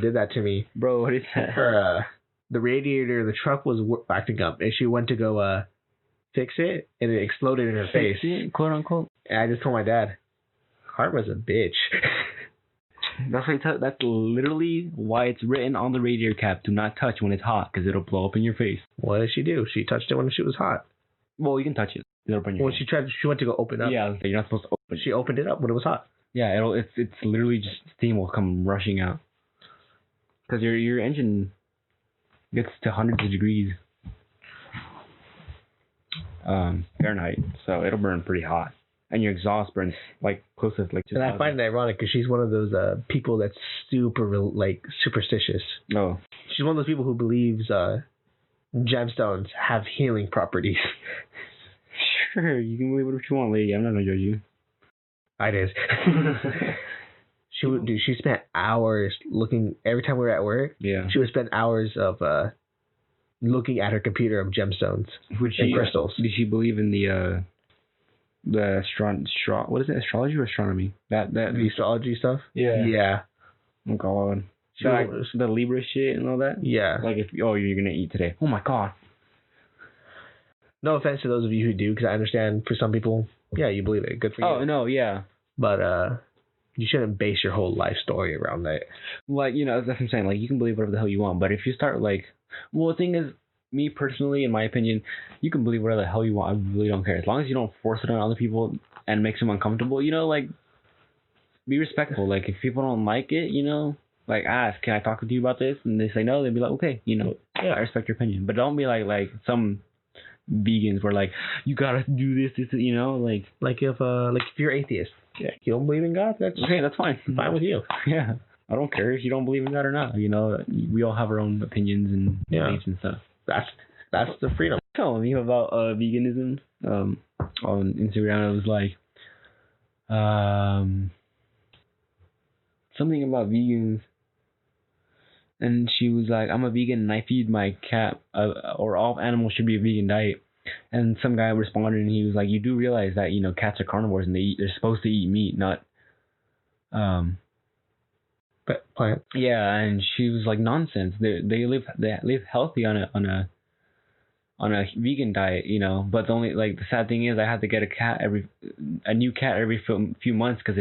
did that to me, bro, what is that? Her the radiator of the truck was acting up, and she went to go fix it, and it exploded in her face, quote unquote. And I just told my dad, Karma's a bitch. That's literally why it's written on the radiator cap: do not touch when it's hot, because it'll blow up in your face. What did she do? She touched it when she was hot. Well, you can touch it. It'll burn your face. She went to go open up. Yeah, you're not supposed to open. She opened it up when it was hot. Yeah, it's literally just steam will come rushing out, because your engine gets to hundreds of degrees Fahrenheit, so it'll burn pretty hot. And your exhaust burns like close to like. And I find it ironic because she's one of those people that's super superstitious. No, she's one of those people who believes gemstones have healing properties. Sure, you can believe what you want, lady. I'm not gonna judge you. I did. She spent hours looking every time we were at work. Yeah. She would spend hours of looking at her computer of gemstones and crystals. Did she believe in the the what is it? Astrology or astronomy? That The astrology stuff. yeah. Yeah. Oh God. She Like, was- the Libra shit and all that. Yeah. Like if you're gonna eat today. Oh my God. No offense to those of you who do, because I understand for some people, yeah, you believe it. Good for you. Oh no, yeah. But you shouldn't base your whole life story around that. Like, that's what I'm saying. Like, you can believe whatever the hell you want, but if you start like, well, the thing is, me personally, in my opinion, you can believe whatever the hell you want. I really don't care, as long as you don't force it on other people and makes them uncomfortable. Like, be respectful. Like, if people don't like it, like, ask, can I talk with you about this? And they say no, they'd be like, okay, yeah, I respect your opinion, but don't be like some vegans where like, you gotta do this, like. Like if you're atheist, yeah, you don't believe in God, that's Okay, that's fine. fine with you. Yeah, I don't care if you don't believe in that or not. We all have our own opinions and beliefs and stuff. That's the freedom. Telling me about veganism on Instagram. It was like something about vegans, and she was like, I'm a vegan and I feed my cat, or all animals should be a vegan diet. And some guy responded and he was like, you do realize that cats are carnivores and they're supposed to eat meat, not But plant. Yeah, and she was like, nonsense. They live healthy on a vegan diet, But the only the sad thing is I have to get a new cat every few months because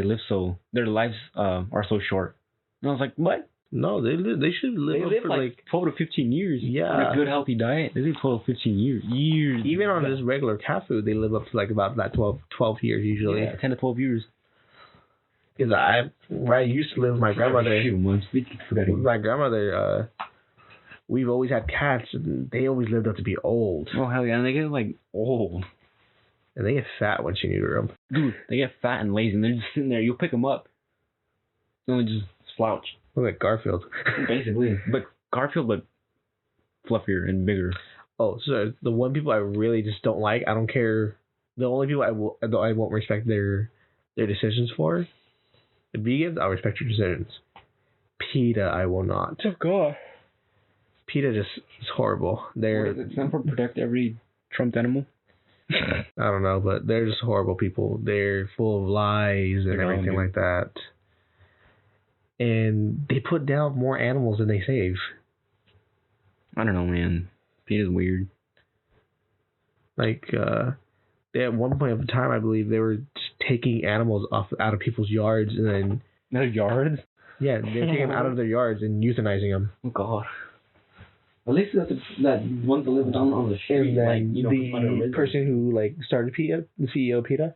their lives are so short. And I was like, what? No, they should live, They live for like 12 to 15 years. Yeah. On a good healthy diet. They live 12 to 15 years. Even on just regular cat food, they live up to like about that 12 years usually. Yeah, 10 to 12 years. Because where I used to live with my grandmother. With my grandmother, we've always had cats, and they always lived up to be old. Oh hell yeah, and they get like old. And they get fat when she neuter them. Dude, they get fat and lazy, and they're just sitting there. You'll pick them up, and they just slouch. Look like Garfield. Basically, but Garfield, but fluffier and bigger. Oh, so the one people I really just don't like, I don't care. The only people I won't respect their decisions for. The vegans, I'll respect your decisions. PETA, I will not. Oh God. PETA just is horrible. They're It's not for protect every Trump animal. I don't know, but they're just horrible people. They're full of lies and everything like that. And they put down more animals than they save. I don't know, man. PETA's weird. Like, they at one point of time, I believe, they were just taking animals out of people's yards and then... Their yards? Yeah, they're taking them out of their yards and euthanizing them. Oh God. At least that ones that live down on the street, and then the person who started PETA, the CEO of PETA,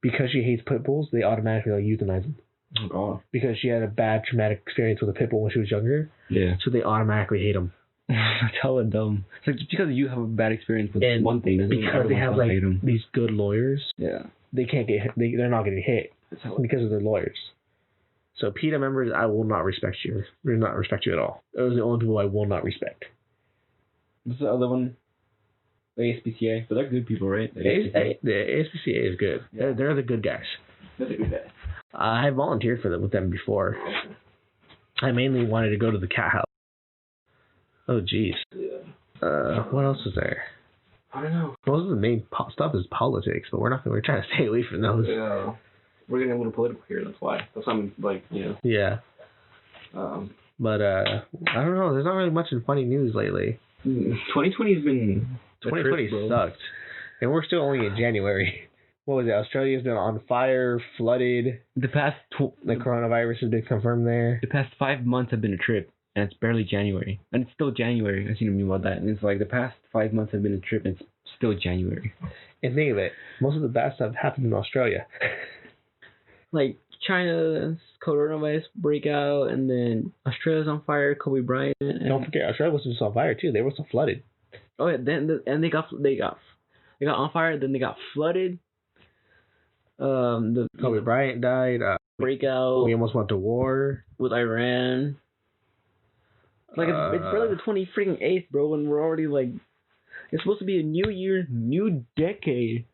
because she hates pit bulls, they automatically euthanize them. Oh God. Because she had a bad traumatic experience with a pit bull when she was younger. Yeah. So they automatically hate them. That's hella dumb. It's like just because you have a bad experience with one thing doesn't mean because they have these good lawyers. Yeah. They can't they're not getting hit because of their lawyers. So PETA members, I will not respect you. Will not respect you at all. Those are the only people I will not respect. What's the other one? The ASPCA, but they're good people, right? The ASPCA is good. Yeah. They're the good guys. They're the good guys. I volunteered with them before. I mainly wanted to go to the cat house. Oh, jeez. Yeah. What else is there? I don't know. Most of the main stuff is politics, but we're trying to stay away from those. Yeah. We're getting a little political here, that's why. That's why I'm Yeah. But I don't know. There's not really much in funny news lately. 2020's been... 2020 sucked. And we're still only in January. What was it? Australia's been on fire, flooded. The past... the coronavirus has been confirmed there. The past 5 months have been a trip. And it's barely January. And it's still January. I've seen a meme about that. And it's like the past 5 months have been a trip and it's still January. And think of it. Most of the bad stuff happened in Australia. Like China's coronavirus breakout, and then Australia's on fire, Kobe Bryant. And don't forget, Australia was just on fire too. They were so flooded. Oh yeah, they got on fire. Then they got flooded. The Kobe Bryant died. Breakout. We almost went to war with Iran. Like it's barely the 28th, bro, and we're already it's supposed to be a new year, new decade,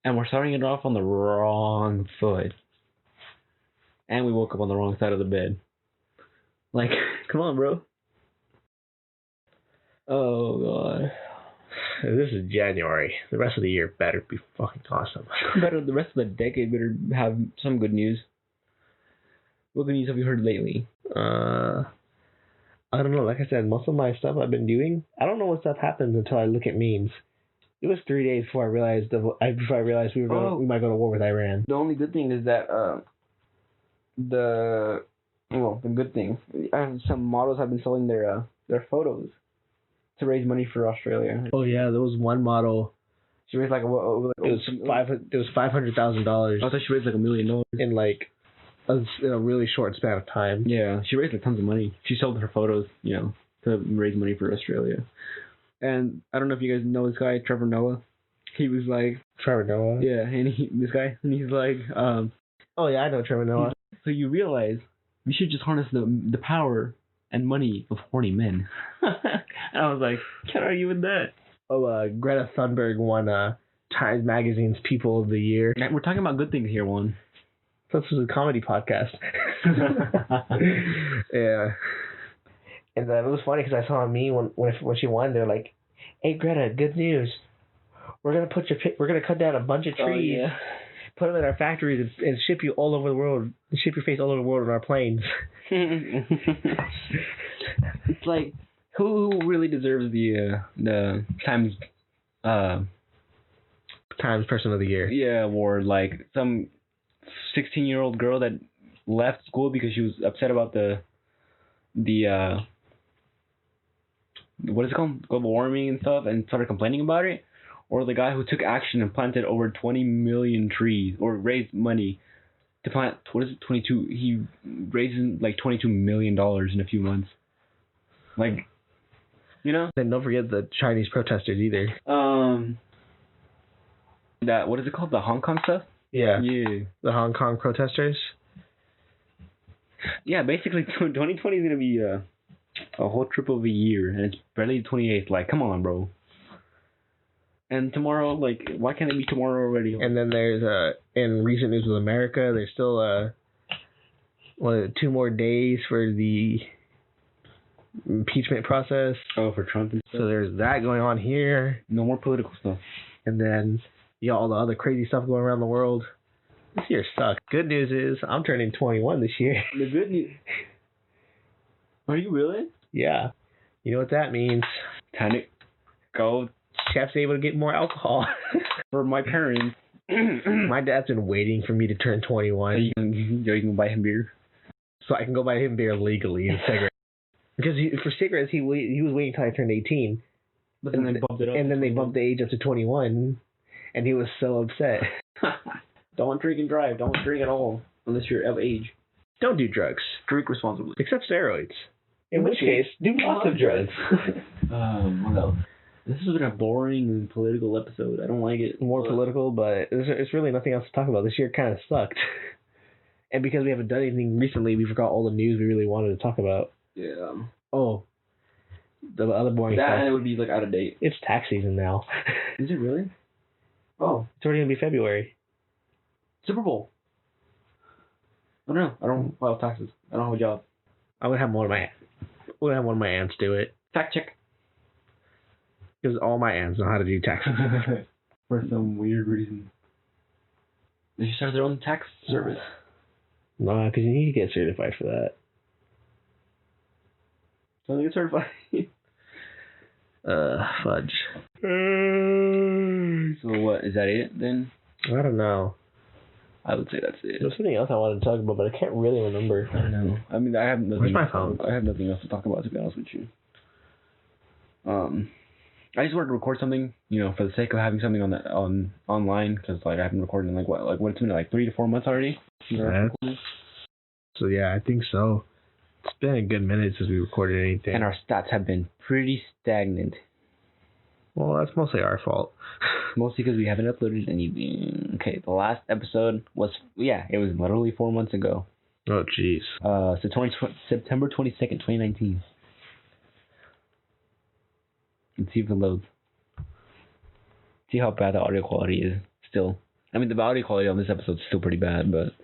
and we're starting it off on the wrong foot. And we woke up on the wrong side of the bed. Come on, bro. Oh, God. This is January. The rest of the year better be fucking awesome. The rest of the decade better have some good news. What good news have you heard lately? I don't know. Like I said, most of my stuff I've been doing, I don't know what stuff happens until I look at memes. It was 3 days before I realized we might go to war with Iran. The only good thing is that the good thing, some models have been selling their photos to raise money for Australia. Oh yeah, there was one model. She raised like It was $500,000. I thought she raised like $1 million in like in a really short span of time. Yeah, she raised like tons of money. She sold her photos, to raise money for Australia. And I don't know if you guys know this guy, Trevor Noah. He was like Trevor Noah. Yeah, and he's like, oh yeah, I know Trevor Noah. So you realize we should just harness the power and money of horny men. And I was like, can't argue with that. Oh, Greta Thunberg won Times Magazine's People of the Year. We're talking about good things here, Juan. This is a comedy podcast. Yeah. And it was funny because I saw a meme when she won. They're like, "Hey Greta, good news. We're gonna cut down a bunch of trees, put them in our factories, and ship you all over the world. Ship your face all over the world on our planes." It's like, who really deserves the Times Times Person of the Year? Yeah, award. Like some 16-year-old girl that left school because she was upset about the what is it called, global warming and stuff, and started complaining about it, or the guy who took action and planted over 20 million trees, or raised money to plant 22. He raised like $22 million in a few months. Like, Then don't forget the Chinese protesters either. That, what is it called? The Hong Kong stuff? Yeah. Yeah. The Hong Kong protesters. Yeah, basically 2020 is gonna be a whole trip of a year, and it's barely the 28th. Like, come on, bro. And tomorrow, like, why can't it be tomorrow already? And then there's in recent news with America, there's still 2 more days for the impeachment process. Oh, for Trump and stuff. So there's that going on here. No more political stuff. And then you got all the other crazy stuff going around the world. This year sucks. Good news is I'm turning 21 this year. The good news. Are you really? Yeah. You know what that means? Time to go. Chef's able to get more alcohol. For my parents. My dad's been waiting for me to turn 21. You can buy him beer. So I can go buy him beer legally and cigarettes. Because for cigarettes, he was waiting until I turned 18. But then they bumped it up. And then they bumped the age up to 21. And he was so upset. Don't drink and drive. Don't drink at all unless you're of age. Don't do drugs. Drink responsibly. Except steroids. In which case, do lots of drugs. What else? This has been a boring and political episode. I don't like it. More political, but it's really nothing else to talk about. This year kind of sucked. And because we haven't done anything recently, we forgot all the news we really wanted to talk about. Yeah. Oh. The other boring stuff. That would be like out of date. It's tax season now. Is it really? Oh. It's already going to be February. Super Bowl. I don't know. I don't file taxes. I don't have a job. I'm going to have one of my aunts do it. Fact check. Because all my aunts know how to do taxes. For some weird reason. They should start their own tax service. No, because you need to get certified for that. So they get certified. Fudge. So what, is that it then? I don't know. I would say that's it. There's something else I wanted to talk about, but I can't really remember. I don't know. I mean, I have nothing. Where's my phone? I have nothing else to talk about, to be honest with you. I just wanted to record something, for the sake of having something online, because I haven't recorded in what it's been 3 to 4 months already. So yeah, I think so. It's been a good minute since we recorded anything. And our stats have been pretty stagnant. Well, that's mostly our fault. Mostly because we haven't uploaded anything. Okay, the last episode was, it was literally 4 months ago. Oh, jeez. September 22nd, 2019. Let's see if it loads. See how bad the audio quality is still. I mean, the audio quality on this episode is still pretty bad, but...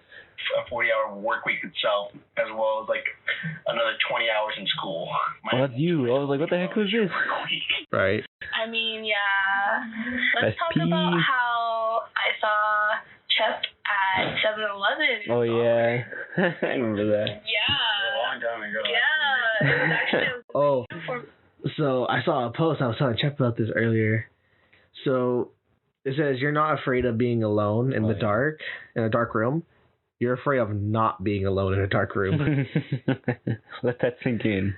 A 40-hour work week itself, as well as another 20 hours in school. That's you. I was like, what the heck was this? Right. I mean, yeah. Let's talk about how I saw Chep at 7-Eleven. Oh yeah, I remember that. Yeah. A long time ago. Yeah. It was actually Oh, uniform. so I saw a post. I was telling Chep about this earlier. So it says you're not afraid of being alone in the dark, in a dark room. You're afraid of not being alone in a dark room. Let that sink in.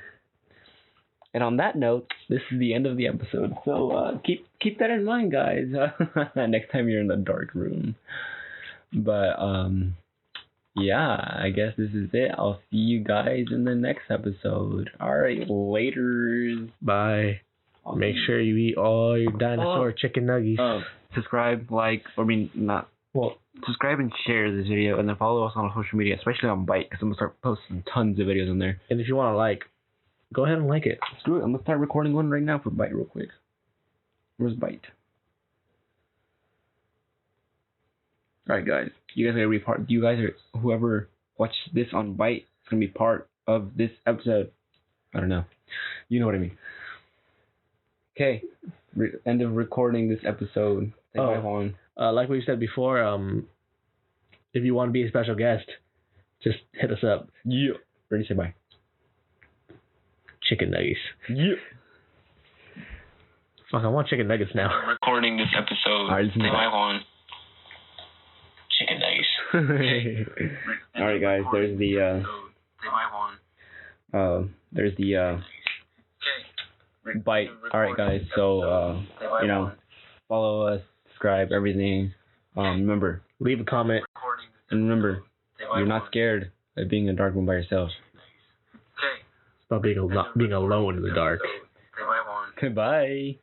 And on that note, this is the end of the episode. So keep that in mind, guys. Next time you're in a dark room. But yeah, I guess this is it. I'll see you guys in the next episode. All right, later. Bye. Make sure you eat all your dinosaur chicken nuggets. Subscribe, Well, subscribe and share this video, and then follow us on social media, especially on Byte, because I'm gonna start posting tons of videos on there. and if you want to go ahead and like it. Let's do it. I'm gonna start recording one right now for Byte real quick. Where's Byte? Alright guys, you guys are gonna be part. You guys are, whoever watched this on Byte is gonna be part of this episode. I don't know. You know what I mean. Okay, end of recording this episode. Say bye, Juan. Like we said before, if you want to be a special guest, just hit us up. Yeah. Ready? Say bye. Chicken nuggets. Yeah. Fuck, I want chicken nuggets now. Recording this episode. Alright, listen to Say that. bye, Juan. Chicken nuggets. Alright guys, there's the Say bye, Juan. there's the Okay. Byte. Alright guys, so follow us, subscribe, everything. Remember, Leave a comment. and remember, you're not scared of being in a dark room by yourself. About being alone in the dark. Say bye, Juan. Goodbye.